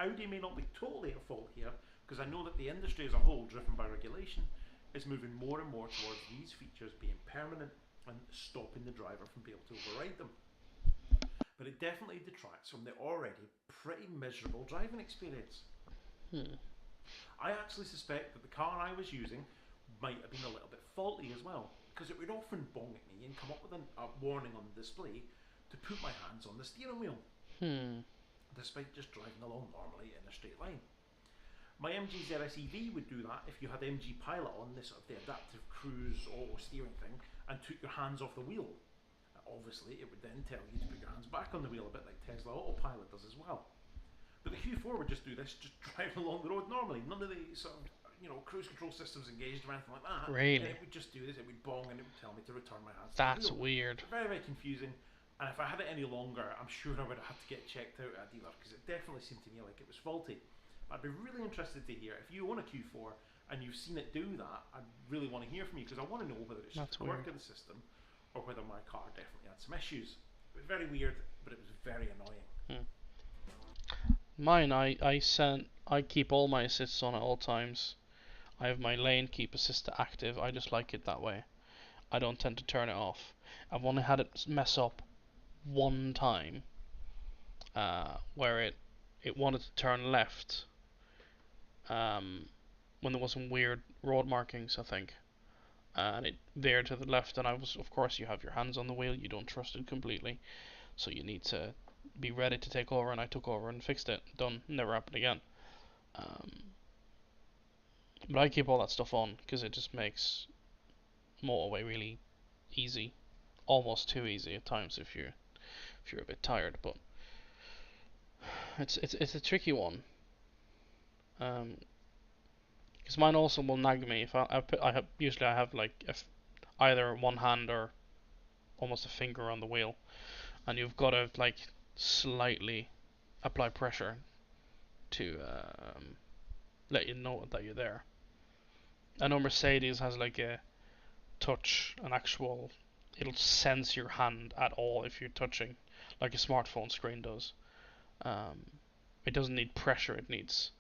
Audi may not be totally at fault here, because I know that the industry as a whole, driven by regulation, is moving more and more towards these features being permanent and stopping the driver from being able to override them. but it definitely detracts from the already pretty miserable driving experience. I actually suspect that the car I was using might have been a little bit faulty as well, because it would often bong at me and come up with a warning on the display to put my hands on the steering wheel, despite just driving along normally in a straight line. My MG ZS EV would do that if you had MG Pilot on, this sort of the adaptive cruise auto steering thing, and took your hands off the wheel. Obviously, it would then tell you to put your hands back on the wheel, a bit like Tesla Autopilot does as well. But the Q4 would just do this, just driving along the road normally. None of the sort of, cruise control systems engaged or anything like that. Really? And it would just do this, it would bong and it would tell me to return my hands to That's the wheel. weird. Very, very confusing. And if I had it any longer, I'm sure I would have had to get checked out at a dealer, because it definitely seemed to me like it was faulty. But I'd be really interested to hear, if you own a Q4 and you've seen it do that, I really want to hear from you, because I want to know whether it's just a quirk of the system or whether my car definitely had some issues. It was very weird, but it was very annoying. Mine, I keep all my assists on at all times. I have my lane keep assist active. I just like it that way. I don't tend to turn it off. I've only had it mess up one time, where it wanted to turn left, when there was some weird road markings, I think, and it veered to the left. And I was, of course, you have your hands on the wheel. You don't trust it completely, so you need to be ready to take over. And I took over and fixed it. Done. Never happened again. But I keep all that stuff on because it just makes motorway really easy, almost too easy at times if you're a bit tired. But it's a tricky one, because mine also will nag me if usually I have like either one hand or almost a finger on the wheel, and you've got to like slightly apply pressure to let you know that you're there. I know Mercedes has like a touch, an actual, it'll sense your hand at all if you're touching, like a smartphone screen does. It doesn't need pressure, it needs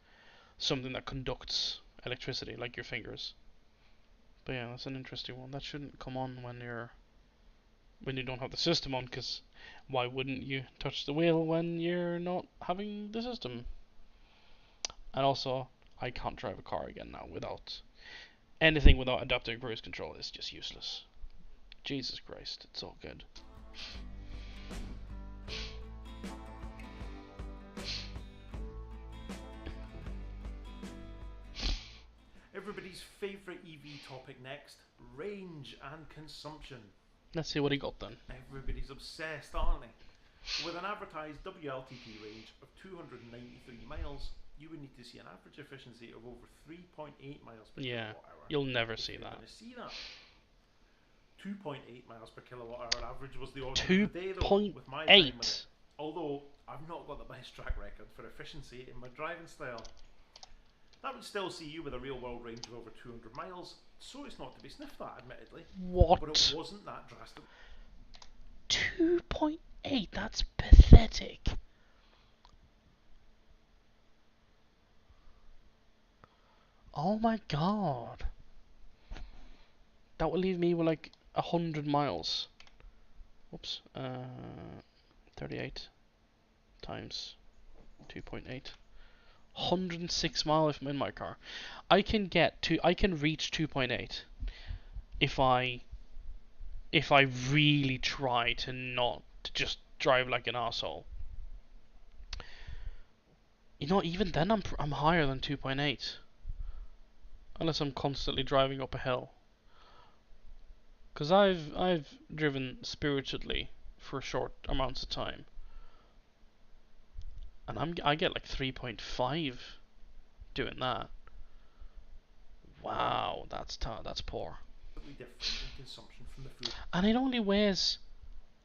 something that conducts electricity, like your fingers. But yeah, that's an interesting one. That shouldn't come on when you don't have the system on, because why wouldn't you touch the wheel when you're not having the system? And also, I can't drive a car again now without anything without adaptive cruise control. Is just useless. Jesus Christ, it's all good. Everybody's favourite EV topic next, range and consumption. Let's see what he got then. Everybody's obsessed, aren't they? With an advertised WLTP range of 293 miles, you would need to see an average efficiency of over 3.8 miles per kilowatt hour. You'll never see that. 2.8 miles per kilowatt hour average was the order of the day though, with my time with it. Although I've not got the best track record for efficiency in my driving style. That would still see you with a real world range of over 200 miles, so it's not to be sniffed at, admittedly. What? But it wasn't that drastic. 2.8, that's pathetic. Oh my god. That would leave me with like 100 miles. Whoops. 38 times 2.8. 106 miles if I'm in my car. I can reach 2.8 if I really try to not to just drive like an asshole. You know, even then I'm higher than 2.8, unless I'm constantly driving up a hill. Because I've driven spiritedly for short amounts of time, and I get like 3.5 doing that. Wow, that's poor. Different in consumption from the food. And it only weighs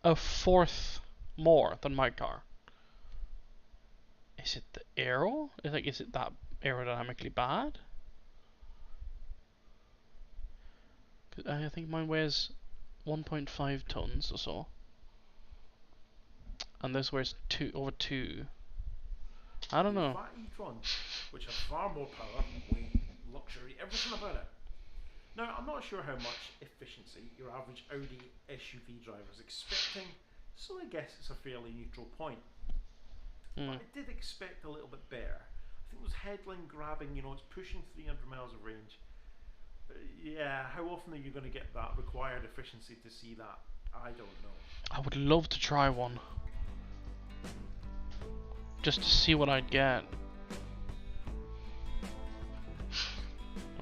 a fourth more than my car. Is it the aero? Is it that aerodynamically bad? I think mine weighs 1.5 tons or so, and this weighs over 2. I don't know. Fat e-tron, which have far more power, weight, luxury, everything about it. Now, I'm not sure how much efficiency your average Audi SUV driver is expecting, So I guess it's a fairly neutral point. But I did expect a little bit better. I think it was headline grabbing, you know, it's pushing 300 miles of range. Yeah, how often are you going to get that required efficiency to see that? I don't know. I would love to try one. Just to see what I'd get.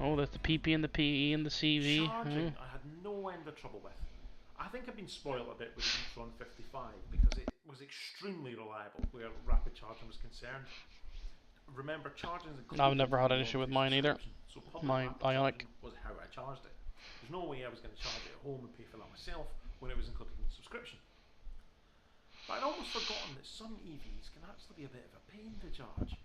Oh, there's the PP and the PE and the CV. Charging, I had no end of trouble with. I think I've been spoiled a bit with the e-tron 55 because it was extremely reliable where rapid charging was concerned. Remember, charging is included. I've never had an issue with mine either. So My Ionic was how I charged it. There's no way I was going to charge it at home and pay for that myself when it was included in the subscription. But I'd almost forgotten that some EVs can actually be a bit of a pain to charge.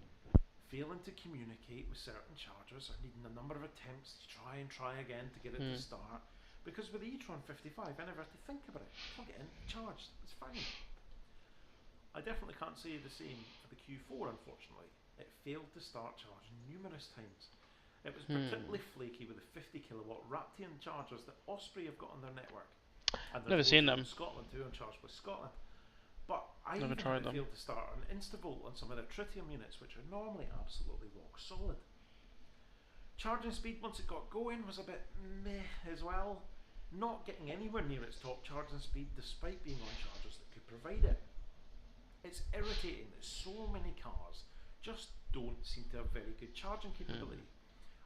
Failing to communicate with certain chargers or needing a number of attempts to try again to get it to start. Because with the e-tron 55, I never had to think about it. Plug it in, charged, it's fine. I definitely can't say the same for the Q4, unfortunately. It failed to start charging numerous times. It was particularly flaky with the 50 kilowatt Raptian chargers that Osprey have got on their network. And Never seen them. In Scotland too, on Charge with Scotland. But I Never even tried them. failed to start an Instavolt on some of their tritium units, which are normally absolutely rock solid. Charging speed once it got going was a bit meh as well. Not getting anywhere near its top charging speed despite being on chargers that could provide it. It's irritating that so many cars just don't seem to have very good charging capability.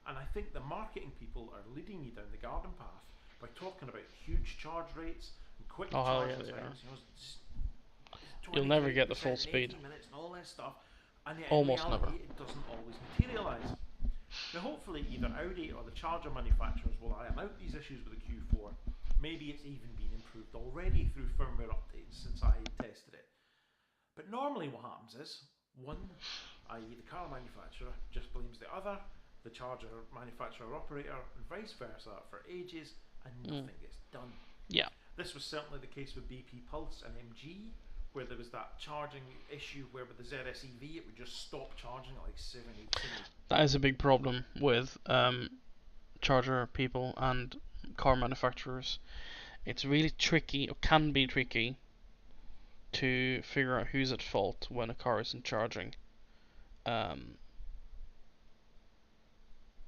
And I think the marketing people are leading you down the garden path by talking about huge charge rates and quick charging times. You know, you'll never get the full speed. Minutes and all this stuff, and yet Almost in reality, never. it doesn't always materialise. Now, hopefully, either Audi or the charger manufacturers will iron out these issues with the Q4. Maybe it's even been improved already through firmware updates since I tested it. But normally, what happens is one, i.e., the car manufacturer, just blames the other, the charger manufacturer operator, and vice versa for ages, and nothing gets done. Yeah. This was certainly the case with BP Pulse and MG, where there was that charging issue where with the ZS EV it would just stop charging at like 70. That is a big problem with charger people and car manufacturers. It's really tricky, or can be tricky, to figure out who's at fault when a car isn't charging.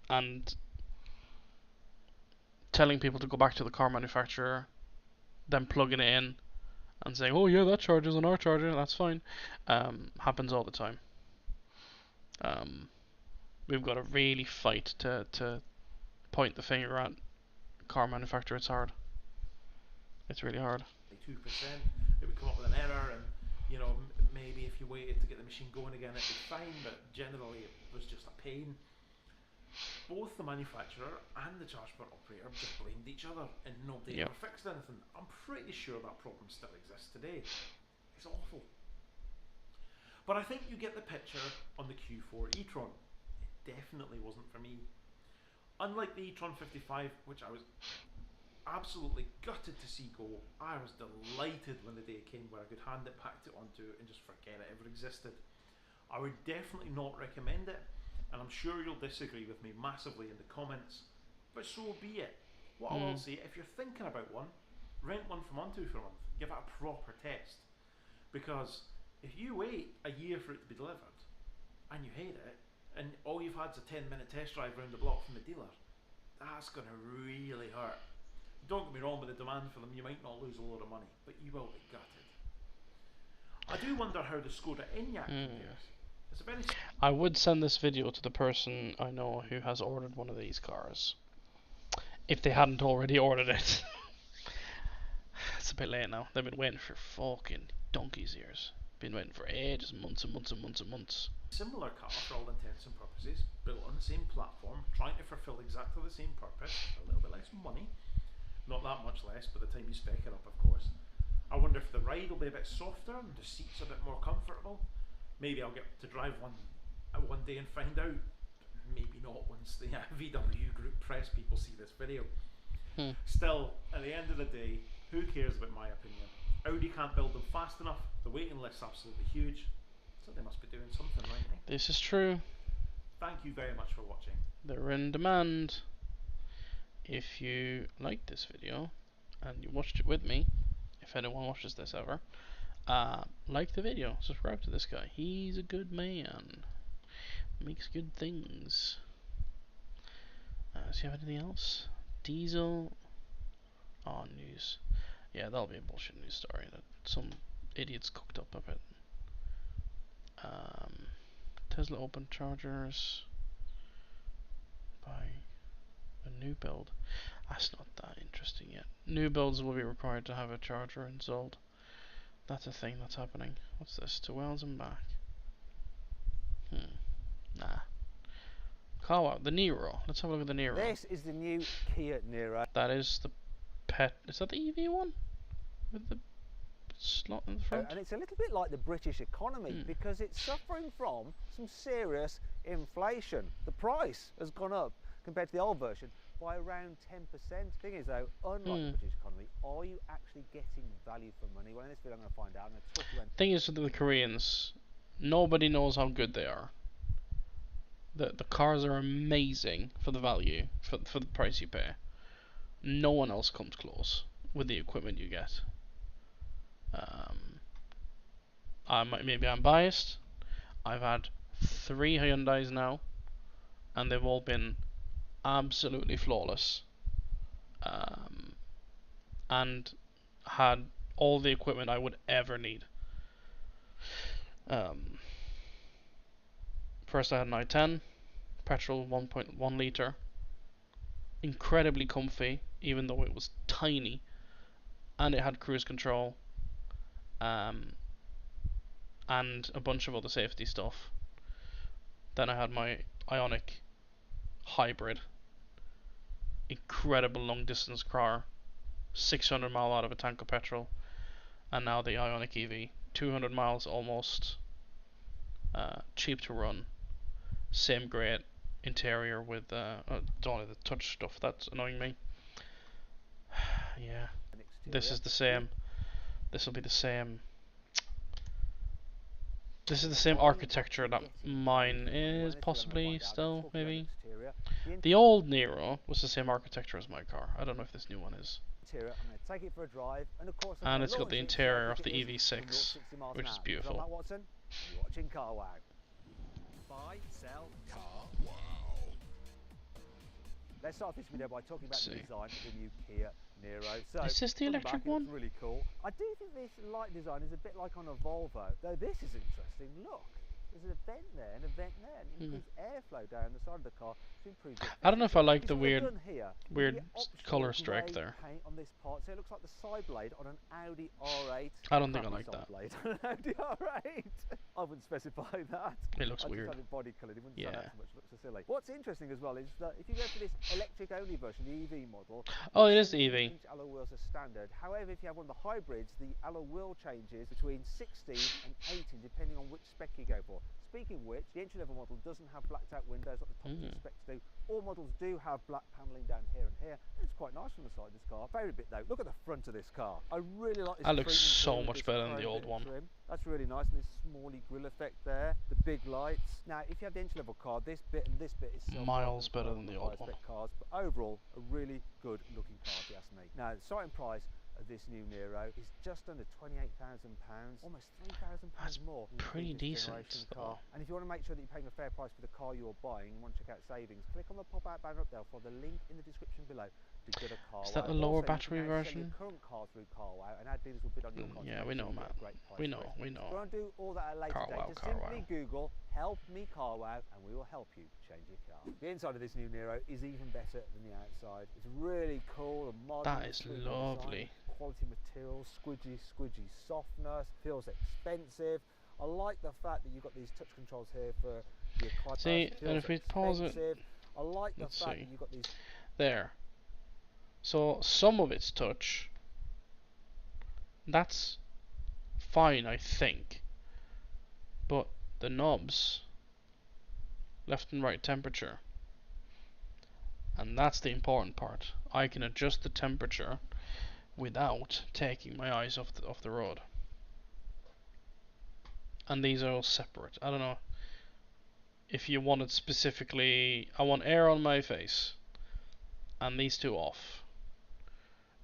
And telling people to go back to the car manufacturer, then plugging it in and saying, oh yeah, that charges on our charger, that's fine, happens all the time. We've got to really fight to point the finger at car manufacturer. It's hard. It's really hard. 2%, it would come up with an error, and you know, maybe if you waited to get the machine going again it'd be fine, but generally it was just a pain. Both the manufacturer and the charge point operator just blamed each other, and nobody ever fixed anything. I'm pretty sure that problem still exists today. It's awful. But I think you get the picture on the Q4 e-tron. It definitely wasn't for me. Unlike the e-tron 55, which I was absolutely gutted to see go, I was delighted when the day came where I could hand it, packed it onto it, and just forget it ever existed. I would definitely not recommend it, and I'm sure you'll disagree with me massively in the comments, but so be it. What I will say, if you're thinking about one, rent one from Onto for a month, give it a proper test, because if you wait a year for it to be delivered, and you hate it, and all you've had is a 10-minute test drive around the block from the dealer, that's going to really hurt. Don't get me wrong, with the demand for them, you might not lose a lot of money, but you will be gutted. I do wonder how the Skoda Enyaq compares. It's a very... I would send this video to the person I know who has ordered one of these cars, if they hadn't already ordered it. It's a bit late now. They've been waiting for fucking donkey's years. Been waiting for ages, months and months and months and months. Similar car for all intents and purposes, built on the same platform, trying to fulfill exactly the same purpose, a little bit less money. Not that much less by the time you spec it up, of course. I wonder if the ride will be a bit softer and the seats a bit more comfortable. Maybe I'll get to drive one day and find out. Maybe not once the VW Group press people see this video. Still, at the end of the day, who cares about my opinion? Audi can't build them fast enough. The waiting list's absolutely huge. So they must be doing something right, eh? This is true. Thank you very much for watching. They're in demand. If you liked this video and you watched it with me, if anyone watches this ever, like the video, subscribe to this guy. He's a good man. Makes good things. Does he have anything else? Diesel. Oh, news. Yeah, that'll be a bullshit news story that some idiots cooked up a bit. Tesla open chargers by a new build. That's not that interesting yet. New builds will be required to have a charger installed. That's a thing that's happening. What's this? 2 wells and back. Nah. Carwow, the Nero. Let's have a look at the Nero. This is the new Kia Niro. That is the pet. Is that the EV one? With the slot in the front? And it's a little bit like the British economy because it's suffering from some serious inflation. The price has gone up compared to the old version by around 10%. Thing is though, unlike the British economy, are you actually getting value for money? Well, in this video I'm going to find out. I'm going to talk to you about. Thing is with the Koreans, nobody knows how good they are. The cars are amazing for the value, for the price you pay. No one else comes close with the equipment you get. Maybe I'm biased. I've had 3 Hyundais now, and they've all been absolutely flawless. And had all the equipment I would ever need. First I had an i10, petrol 1.1 litre, incredibly comfy, even though it was tiny, and it had cruise control, and a bunch of other safety stuff. Then I had my Ioniq hybrid, incredible long distance car, 600 mile out of a tank of petrol, and now the Ioniq EV, 200 miles almost, cheap to run, same great interior with only the touch stuff that's annoying me. Yeah, this is the same. This will be the same. This is the same architecture that mine is, possibly still, maybe. The old Nero was the same architecture as my car. I don't know if this new one is. I'm going to take it for a drive, And it's got the interior of the EV6, which is beautiful. I'm Watson. You're watching Car Wow. Buy, sell, car. Wow. Let's start this video by talking about the design of the new Kia Niro. So, is this the electric one? It's really cool. I do think this light design is a bit like on a Volvo, though this is interesting. Look, there's an vent there and a vent there, and it improves airflow down the side of the car to improve. I don't know if I like the weird color strike there. Paint on this part, so it looks like the side blade on an Audi R8. I don't think I like that. Audi R8. I wouldn't specify that. It looks weird. Just body coloured. It wouldn't sound that so much. Looks so silly. What's interesting as well is that if you go for this electric-only version, the EV model. Oh, it is the EV. Alloy wheels are standard. However, if you have one of the hybrids, the alloy wheel changes between 16 and 18, depending on which spec you go for. Speaking of which, the entry-level model doesn't have blacked-out windows like the top two specs do. All models do have black panelling down here and here. It's quite nice from the side of this car. Favourite bit though, look at the front of this car. I really like this. That looks so much better than the old one. That's really nice, and this smally grille effect there, the big lights. Now, if you have the entry-level car, this bit and this bit is so miles better than the old one. Cars, but overall, a really good-looking car, if you ask me. Now, the starting price of this new Niro is just under £28,000, almost £3,000 more. Pretty decent car. And if you want to make sure that you're paying a fair price for the car you're buying and want to check out savings, click on the pop-out banner up there for the link in the description below to get a car. Is that the lower battery version? Current car through Car Wow, and our dealers will bid on your car. Yeah, we know, man. We know. If you want to do all that at a later date, just simply Google "Help Me Car Wow" and we will help you change your car. The inside of this new Niro is even better than the outside. It's really cool and modern. That is lovely. Quality materials, squidgy softness, feels expensive. I like the fact that you've got these touch controls here for your car. See, and if we pause it, I like the fact that you've got these. There. So some of it's touch. That's fine, I think. But the knobs, left and right temperature, and that's the important part. I can adjust the temperature without taking my eyes off the road. And these are all separate. I don't know if you wanted specifically, I want air on my face and these two off.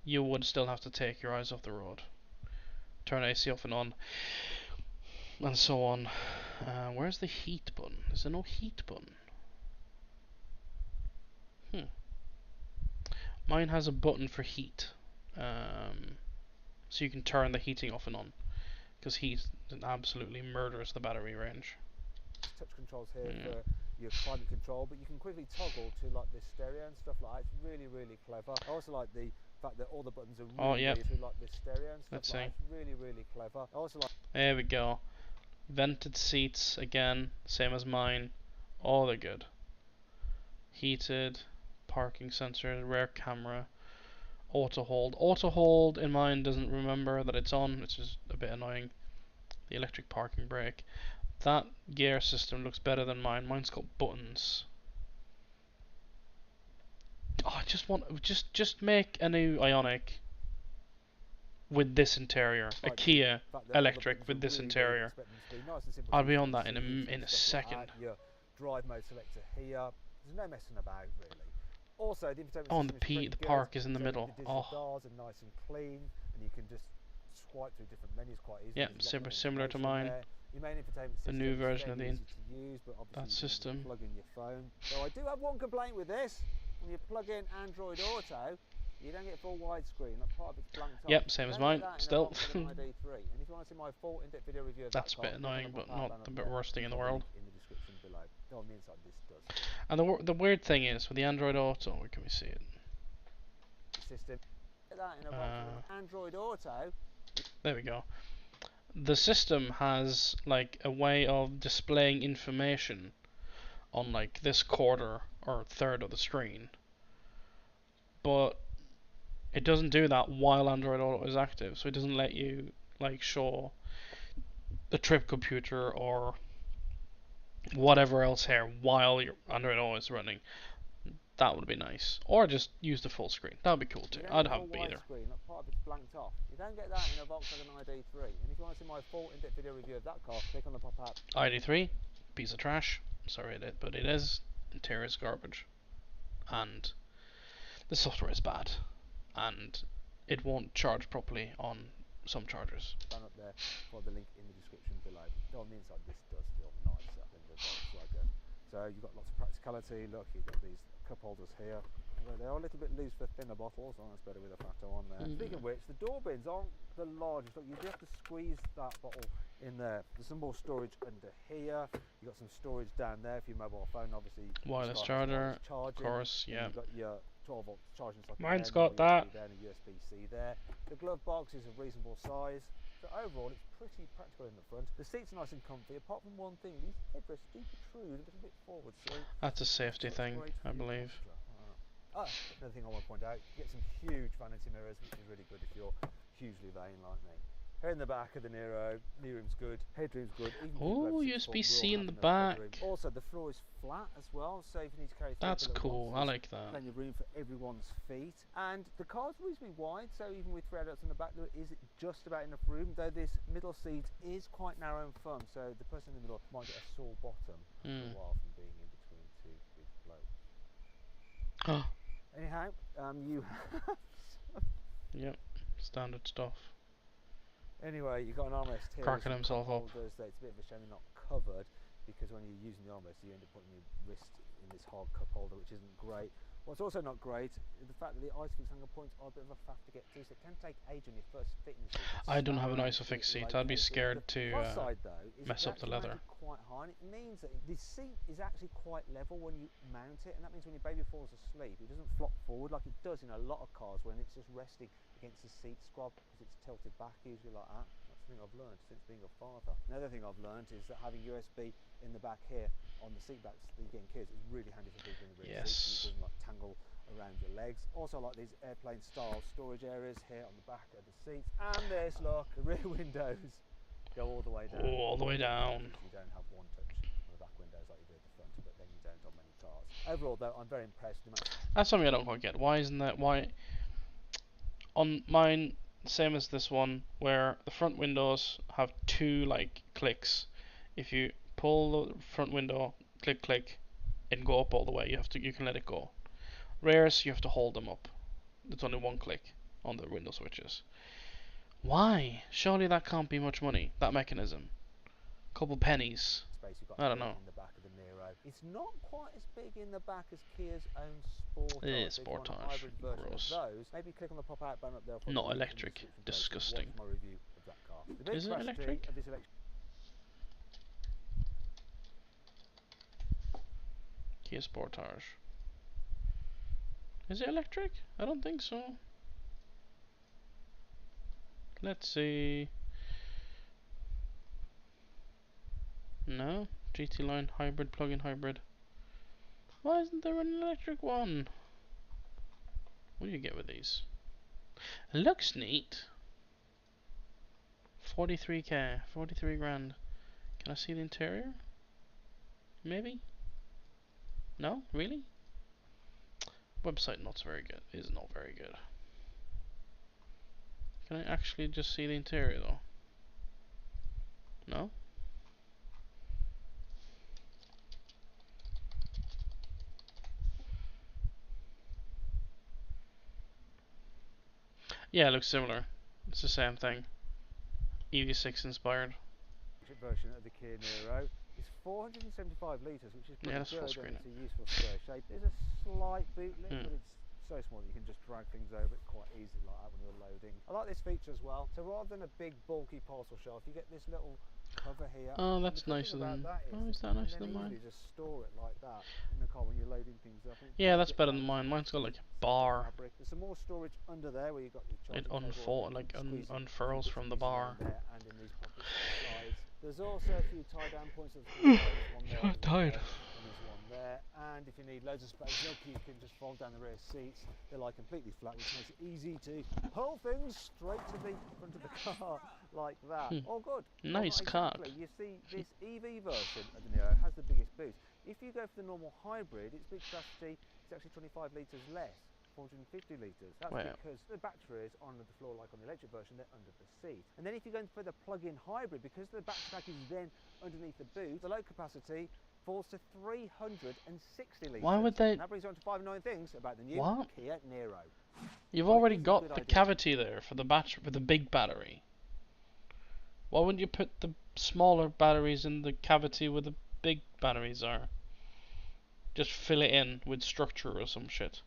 You would still have to take your eyes off the road. turn AC off and on, and so on. Where's the heat button? Is there no heat button? Mine has a button for heat, so you can turn the heating off and on, because heat absolutely murders the battery range. Touch controls here for your climate control, but you can quickly toggle to like this stereo and stuff like that. It's really, really clever. I also like the fact that all the buttons are really, really like this stereo and stuff. Let's like see. that. It's really, really clever. I also like. There we go. Vented seats again, same as mine. All they're good. Heated, parking sensor, rear camera, auto hold. Auto hold in mine doesn't remember that it's on, which is a bit annoying. The electric parking brake. That gear system looks better than mine. Mine's got buttons. Oh, I just want just make a new Ioniq with this interior, a Kia electric with this interior. I'll be on that in a second. Your drive mode selector here. There's no messing about really. Also, the infotainment Oh, and system the park is in the middle. The digital dials are nice and clean, and you can just swipe through different menus quite easily. Yeah, similar to mine. Your main infotainment system The new version of easy to use, but obviously that system. You plug in your phone. So I do have one complaint with this. When you plug in Android Auto, you don't get full widescreen. That part of it's blanked off. Yep, same as mine. Still. And if you want to see my full in-depth video review of that's that a bit annoying, but not the worst thing in the world. In the description below. Go on the inside. This does. And the weird thing is with the Android Auto, where can we see it? System. Get that in a box with Android Auto. There we go. The system has like a way of displaying information on like this quarter or third of the screen, but it doesn't do that while Android Auto is active, so it doesn't let you like show the trip computer or whatever else here while your Android Auto is running. That would be nice. Or just use the full screen. That would be cool too. I'd have either. Screen, that part of it's blanked off. You don't get that in a Volkswagen ID3. And if you want to see my full in-depth video review of that car, click on the pop-up. ID3, piece of trash. Sorry, but it is. Interior is garbage. And the software is bad. And it won't charge properly on some chargers. Down up there for the link in the description below. On the inside, this does feel nicer than the Volkswagen. So you've got lots of practicality. Look, you've got these cup holders here. They are a little bit loose for thinner bottles, so that's better with a fatter on there. Speaking of which, the door bins aren't the largest. Look, you do have to squeeze that bottle in there. There's some more storage under here. You've got some storage down there for your mobile phone, obviously. Wireless charger, of course, yeah. You've got your 12-volt charging socket. Mine's got that. There and a USB-C there. The glove box is a reasonable size. So overall, it's pretty practical in the front. The seats are nice and comfy, apart from one thing. These headrests do protrude a little bit forward. So that's a safety thing, I believe. Another thing I want to point out, you get some huge vanity mirrors, which is really good if you're hugely vain like me. Here in the back of the Nero, knee room's good, headroom's good. Oh, USB-C in the back. Also, the floor is flat as well, so if you need to carry. That's cool. I like that. Plenty of room for everyone's feet, and the car's reasonably wide, so even with 3 adults in the back, there is just about enough room. Though this middle seat is quite narrow and firm, so the person in the middle might get a sore bottom for a while from being in between two big blokes. Anyhow, you have. Yep, standard stuff. Anyway, you've got an armrest here. Cracking himself up. It's a bit of a shame they're not covered, because when you're using the armrest, you end up putting your wrist in this hard cup holder, which isn't great. What's also not great is the fact that the ISOFIX angle points are a bit of a faff to get to, so it can take age on your first fitting seat. I don't have an ISOFIX seat. I'd be scared to mess up the leather. Quite high, and it means that the seat is actually quite level when you mount it, and that means when your baby falls asleep, it doesn't flop forward like it does in a lot of cars when it's just resting against the seat squab because it's tilted back usually like that. That's the thing I've learned since being a father. Another thing I've learned is that having USB in the back here on the seat backs that you get in kids is really handy for people in the rear seats. It doesn't like tangle around your legs. Also, like these airplane style storage areas here on the back of the seats, and this, look, the rear windows go all the way down. All the way down. You don't have one touch on the back windows like you do at the front, but then you don't on many cars. Overall, though, I'm very impressed with the That's something I don't quite get. Why isn't that? Why on mine, same as this one, where the front windows have 2 like clicks. If you pull the front window, click, and go up all the way, you can let it go. Rears, you have to hold them up. It's only 1 click on the window switches. Why? Surely that can't be much money, that mechanism. Couple pennies. Space you've got I don't here know. in the back of the Nero. It's not quite as big in the back as Kia's own Sportage. Eh, If you want a Sportage. hybrid version Gross. of those, maybe click on the pop-out button up there for Not the link in the electric. description below to Disgusting. watch my review of that car. The big Is it capacity electric? of this electric Kia Sportage. Is it electric? I don't think so. Let's see. No? GT line hybrid, plug-in hybrid. Why isn't there an electric one? What do you get with these? It looks neat. 43k, 43 grand. Can I see the interior? Maybe? No? Really? Website not very good. Is not very good. Can I actually just see the interior though? No? Yeah, it looks similar. It's the same thing. EV6 inspired. version of the Kia Niro is 475 litres, which is pretty that's full good, screen and it's a useful square shape. There's a slight boot lip, but it's so small that you can just drag things over it quite easily like that when you're loading. I like this feature as well. So rather than a big bulky parcel shelf, you get this little cover here. Oh, that's nicer than. Oh, is that nicer than mine? You just store it like that in the car when you're loading things up. Yeah, that's better than mine. Mine's got like a bar. There's some more storage under there where you've got your It charging unfurls from the bar. there and in these pockets on the sides. There's also a few tie-down points. There's one there, I'm tired. and there's one there. And if you need loads of space, look, you can just fold down the rear seats. They're like completely flat, which makes it easy to pull things straight to the front of the car like that. Oh, good. Nice car. You see, this EV version of the Niro has the biggest boost. If you go for the normal hybrid, its big capacity is actually 25 litres less. 450 litres. That's because the battery is on the floor like on the electric version, they're under the seat. And then if you're going for the plug-in hybrid, because the battery pack is then underneath the boot, the load capacity falls to 360 litres. Why would they? And that brings you on to 5 annoying things about the new Kia Niro. You've already got the cavity there for the battery, for the big battery. Why wouldn't you put the smaller batteries in the cavity where the big batteries are? Just fill it in with structure or some shit.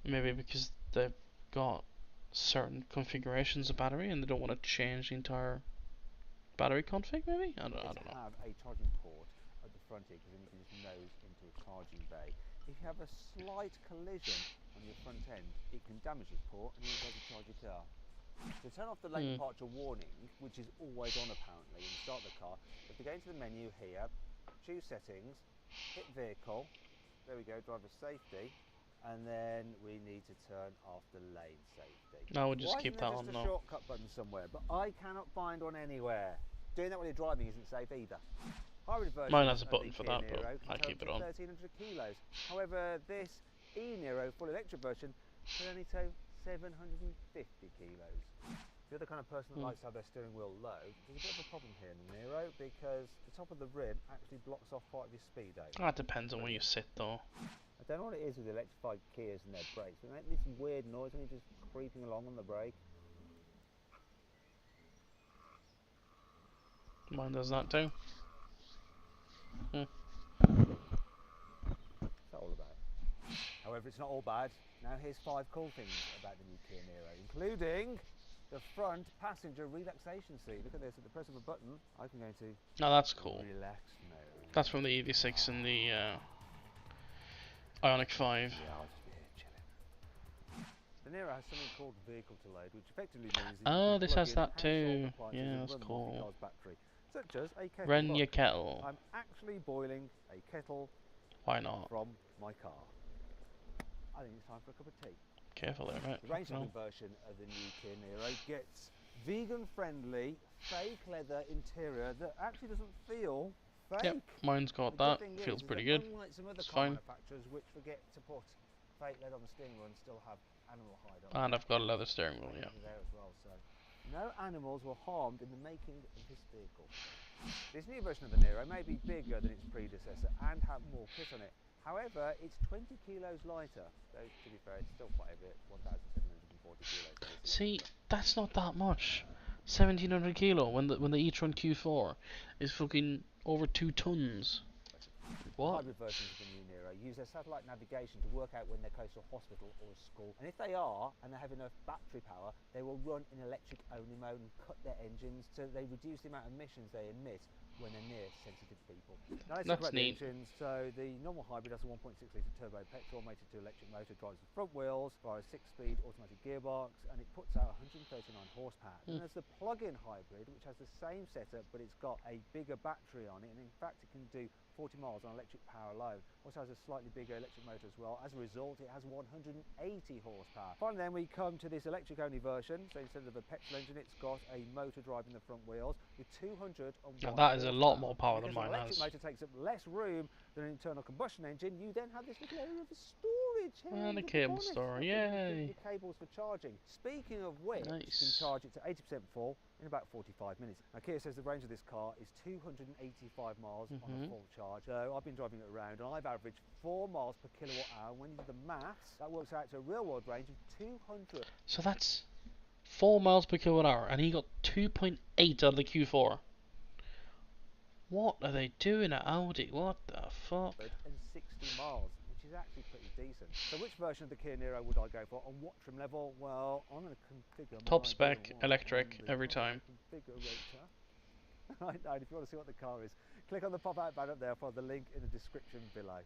Maybe because they've got certain configurations of battery and they don't want to change the entire battery config, maybe? I don't know. Have a charging port at the front here, because then you can just nose into a charging bay. If you have a slight collision on your front end, it can damage this port and you'll be able to charge your car. So turn off the lane departure warning, which is always on apparently, and start the car. If you go into the menu here, choose settings, hit vehicle, there we go, driver safety. And then we need to turn off the lane safety. No, we'll just keep that on though. Just a shortcut button somewhere, but I cannot find one anywhere. Doing that while you're driving isn't safe either. Hybrid version Mine has a button for that, but I keep it on. 1,300 kilos. However, this e-Niro full electric version can only tow 750 kilos. If you're the kind of person that likes to have their steering wheel low, there's a bit of a problem here in the Niro because the top of the rim actually blocks off part of your speedo. That depends on where you sit though. I don't know what it is with electrified Kias and their brakes, but they make this weird noise when you're just creeping along on the brake. Mine does that too. What's that all about? However, it's not all bad. Now here's 5 cool things about the new Kia Niro, including the front passenger relaxation seat. Look at this, at the press of a button, I can go into That's cool. relax mode. That's from the EV6 and the Ioniq 5. Yeah, I'll just be here chilling. The Niro has something called vehicle to load, which effectively means Oh, this has that too. Yeah, that's cool. Battery, such as a kettle. Run your kettle. I'm actually boiling a kettle. Why not? From my car. I think it's time for a cup of tea. Careful there, mate. The range version of the new Kia Niro gets vegan-friendly, fake leather interior that actually doesn't feel fake. Yep, mine's got that. Feels pretty good. Unlike some other It's car fine. manufacturers which forget to put fake leather on the steering wheel and still have animal hide on. And I've got a leather steering wheel, yeah. There as well, so no animals were harmed in the making of this vehicle. This new version of the Niro may be bigger than its predecessor and have more kit on it. However, it's 20 kilos lighter, though to be fair, it's still quite a bit, 1,750 40 kilos for this. See, that's not that much. 1700 kilo when the e-tron Q4 is fucking over 2 tons. What? Hybrid versions of the new Nero use their satellite navigation to work out when they're close to a hospital or a school, and if they are and they have enough battery power, they will run in electric only mode and cut their engines so they reduce the amount of emissions they emit when they're near sensitive people. Now let's talk That's about the neat. engines. So the normal hybrid has a 1.6 litre turbo petrol mated to electric motor, drives the front wheels via a 6-speed automatic gearbox, and it puts out 139 horsepower. And there's the plug-in hybrid, which has the same setup, but it's got a bigger battery on it, and in fact it can do 40 miles on electric power alone. Also has a slightly bigger electric motor as well. As a result, it has 180 horsepower. Finally then we come to this electric only version. So instead of a petrol engine, it's got a motor driving the front wheels with 201 Now that is a lot horsepower. more power than Because mine an electric has. motor takes up less room than an internal combustion engine, you then have this little area of storage. And a at the cable bonnet. store, You can yay. keep your cables for charging. Speaking of which, you can Nice. charge it to 80% full in about 45 minutes. Now Kia says the range of this car is 285 miles on a full charge. So I've been driving it around and I've averaged 4 miles per kilowatt hour. When you do the maths, that works out to a real world range of 200. So that's 4 miles per kilowatt hour, and he got 2.8 out of the Q4. What are they doing at Audi? What the fuck? And 60 miles, which is actually pretty decent. So which version of the Kia Niro would I go for? On what trim level? Well, I'm going to configure Top my spec, deal electric, on the every time. configurator. Right, now, if you want to see what the car is, click on the pop-out banner up there for the link in the description below.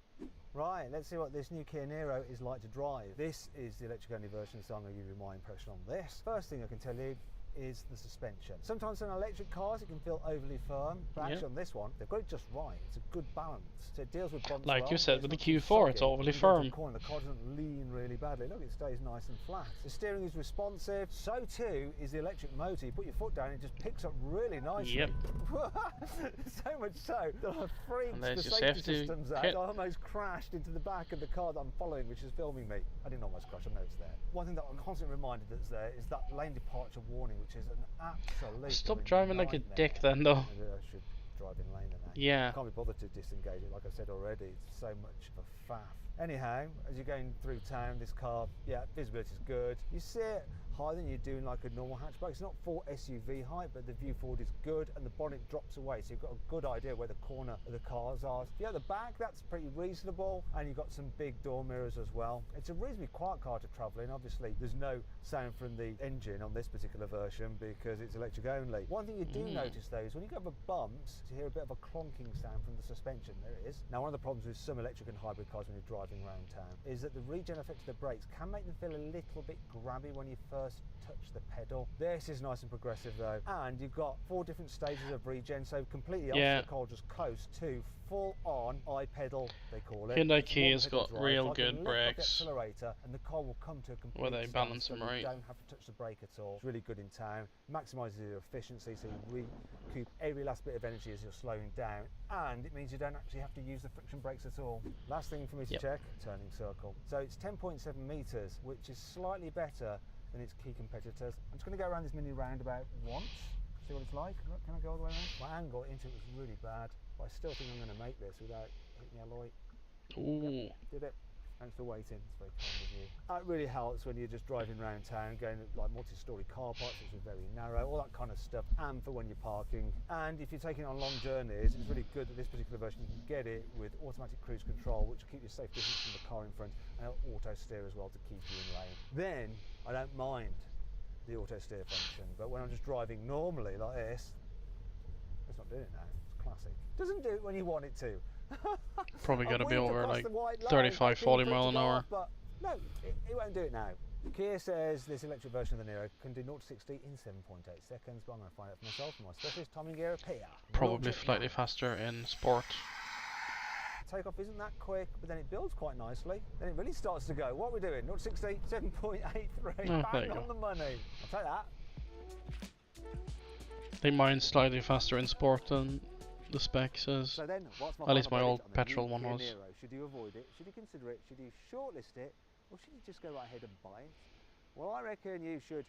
Right, let's see what this new Kia Niro is like to drive. This is the electric only version, so I'm going to give you my impression on this. First thing I can tell you is the suspension. Sometimes on electric cars it can feel overly firm, but actually on this one they've got it just right. It's a good balance. So it deals with bumps Like well, you said, but with the not too Q4 it's soggy. overly When you go into firm. a corner, the car doesn't lean really badly. Look, it stays nice and flat. The steering is responsive. So too is the electric motor. You put your foot down, it just picks up really nicely. Yep. So much so that I freaked And the there's your safety safety systems out. kit. I almost crashed into the back of the car that I'm following, which is filming me. I didn't almost crash, I know it's there. One thing that I'm constantly reminded that's there is that lane departure warning, which is an absolute Stop driving like a dick then, though. Maybe I should drive in lane than that. Yeah. I can't be bothered to disengage it, like I said already. It's so much of a faff. Anyhow, as you're going through town, this car, yeah, visibility is good. You see it higher than you do in like a normal hatchback. It's not full SUV height, but the view forward is good and the bonnet drops away, so you've got a good idea where the corner of the cars are. Yeah, at the back, that's pretty reasonable, and you've got some big door mirrors as well. It's a reasonably quiet car to travel in. Obviously, there's no sound from the engine on this particular version because it's electric only. One thing you do notice though is when you go over bumps, you hear a bit of a clonking sound from the suspension. There it is. Now, one of the problems with some electric and hybrid cars when you're driving around town is that the regen effect of the brakes can make them feel a little bit grabby when you first touch the pedal. This is nice and progressive though, and you've got 4 different stages of regen, so completely opposite the car just close to full on iPedal, they call it. Hyundai It's Kia's one pedal got drive, real so I can good lift off the brakes. accelerator and the car will come to a complete Where they stop, balance so them right. you don't have to touch the brake at all. It's really good in town, maximises your efficiency, so you recoup every last bit of energy as you're slowing down, and it means you don't actually have to use the friction brakes at all. Last thing for me to check, turning circle. So it's 10.7 metres, which is slightly better than its key competitors. I'm just going to go around this mini roundabout once, see what it's like. Can I go all the way around? My angle into it was really bad, but I still think I'm going to make this without hitting the alloy. Ooh. Yep, did it. Thanks for waiting, it's very kind of you. That really helps when you're just driving around town, going to like multi-storey car parks, which are very narrow, all that kind of stuff, and for when you're parking. And if you're taking it on long journeys, it's really good that this particular version, you can get it with automatic cruise control, which will keep you safe distance from the car in front, and auto steer as well to keep you in lane. Then, I don't mind the auto steer function, but when I'm just driving normally like this, it's not doing it now, it's classic. Doesn't do it when you want it to. Probably got to be over like the white line, 35, 40 hoping for it mile to an go hour. off, but no, it won't do it now. Kia says this electric version of the Niro can do 0 to 60 in 7.8 seconds, but I'm going to find out for myself from my specialist timing gear up here. Probably Launch it slightly now. faster in sport. Takeoff isn't that quick, but then it builds quite nicely. Then it really starts to go. What are we doing? 0 to 60, 7.83. Oh, there Bang you on go. the money. I'll take that. I think mine's slightly faster in sport than the spec says. So then, what's my At least final my old verdict on the petrol new one Kia was. Niro? Should you avoid it? Should you consider it? Should you shortlist it? Or should you just go right ahead and buy it? Well, I reckon you should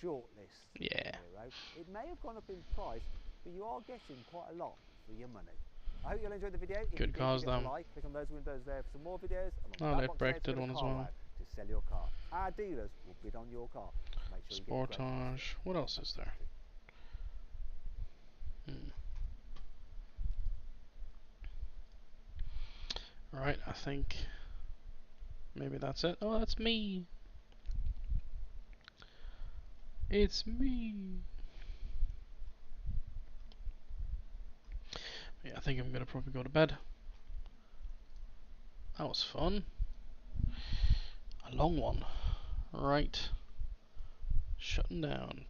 shortlist the Yeah. Niro. It may have gone up in price, but you are getting quite a lot for your money. I hope you'll enjoy the video. If Good you did, cause, give it a them. like. Click on those windows there for some more videos. And on Oh, that they box braked there to it go to one as Car well. Wow to to sell your car. Our dealers will bid on your car. Make sure you get a great price. Sportage. What else is there? Right, I think maybe that's it. Oh, that's me. It's me. Yeah, I think I'm gonna probably go to bed. That was fun. A long one. Right. Shutting down.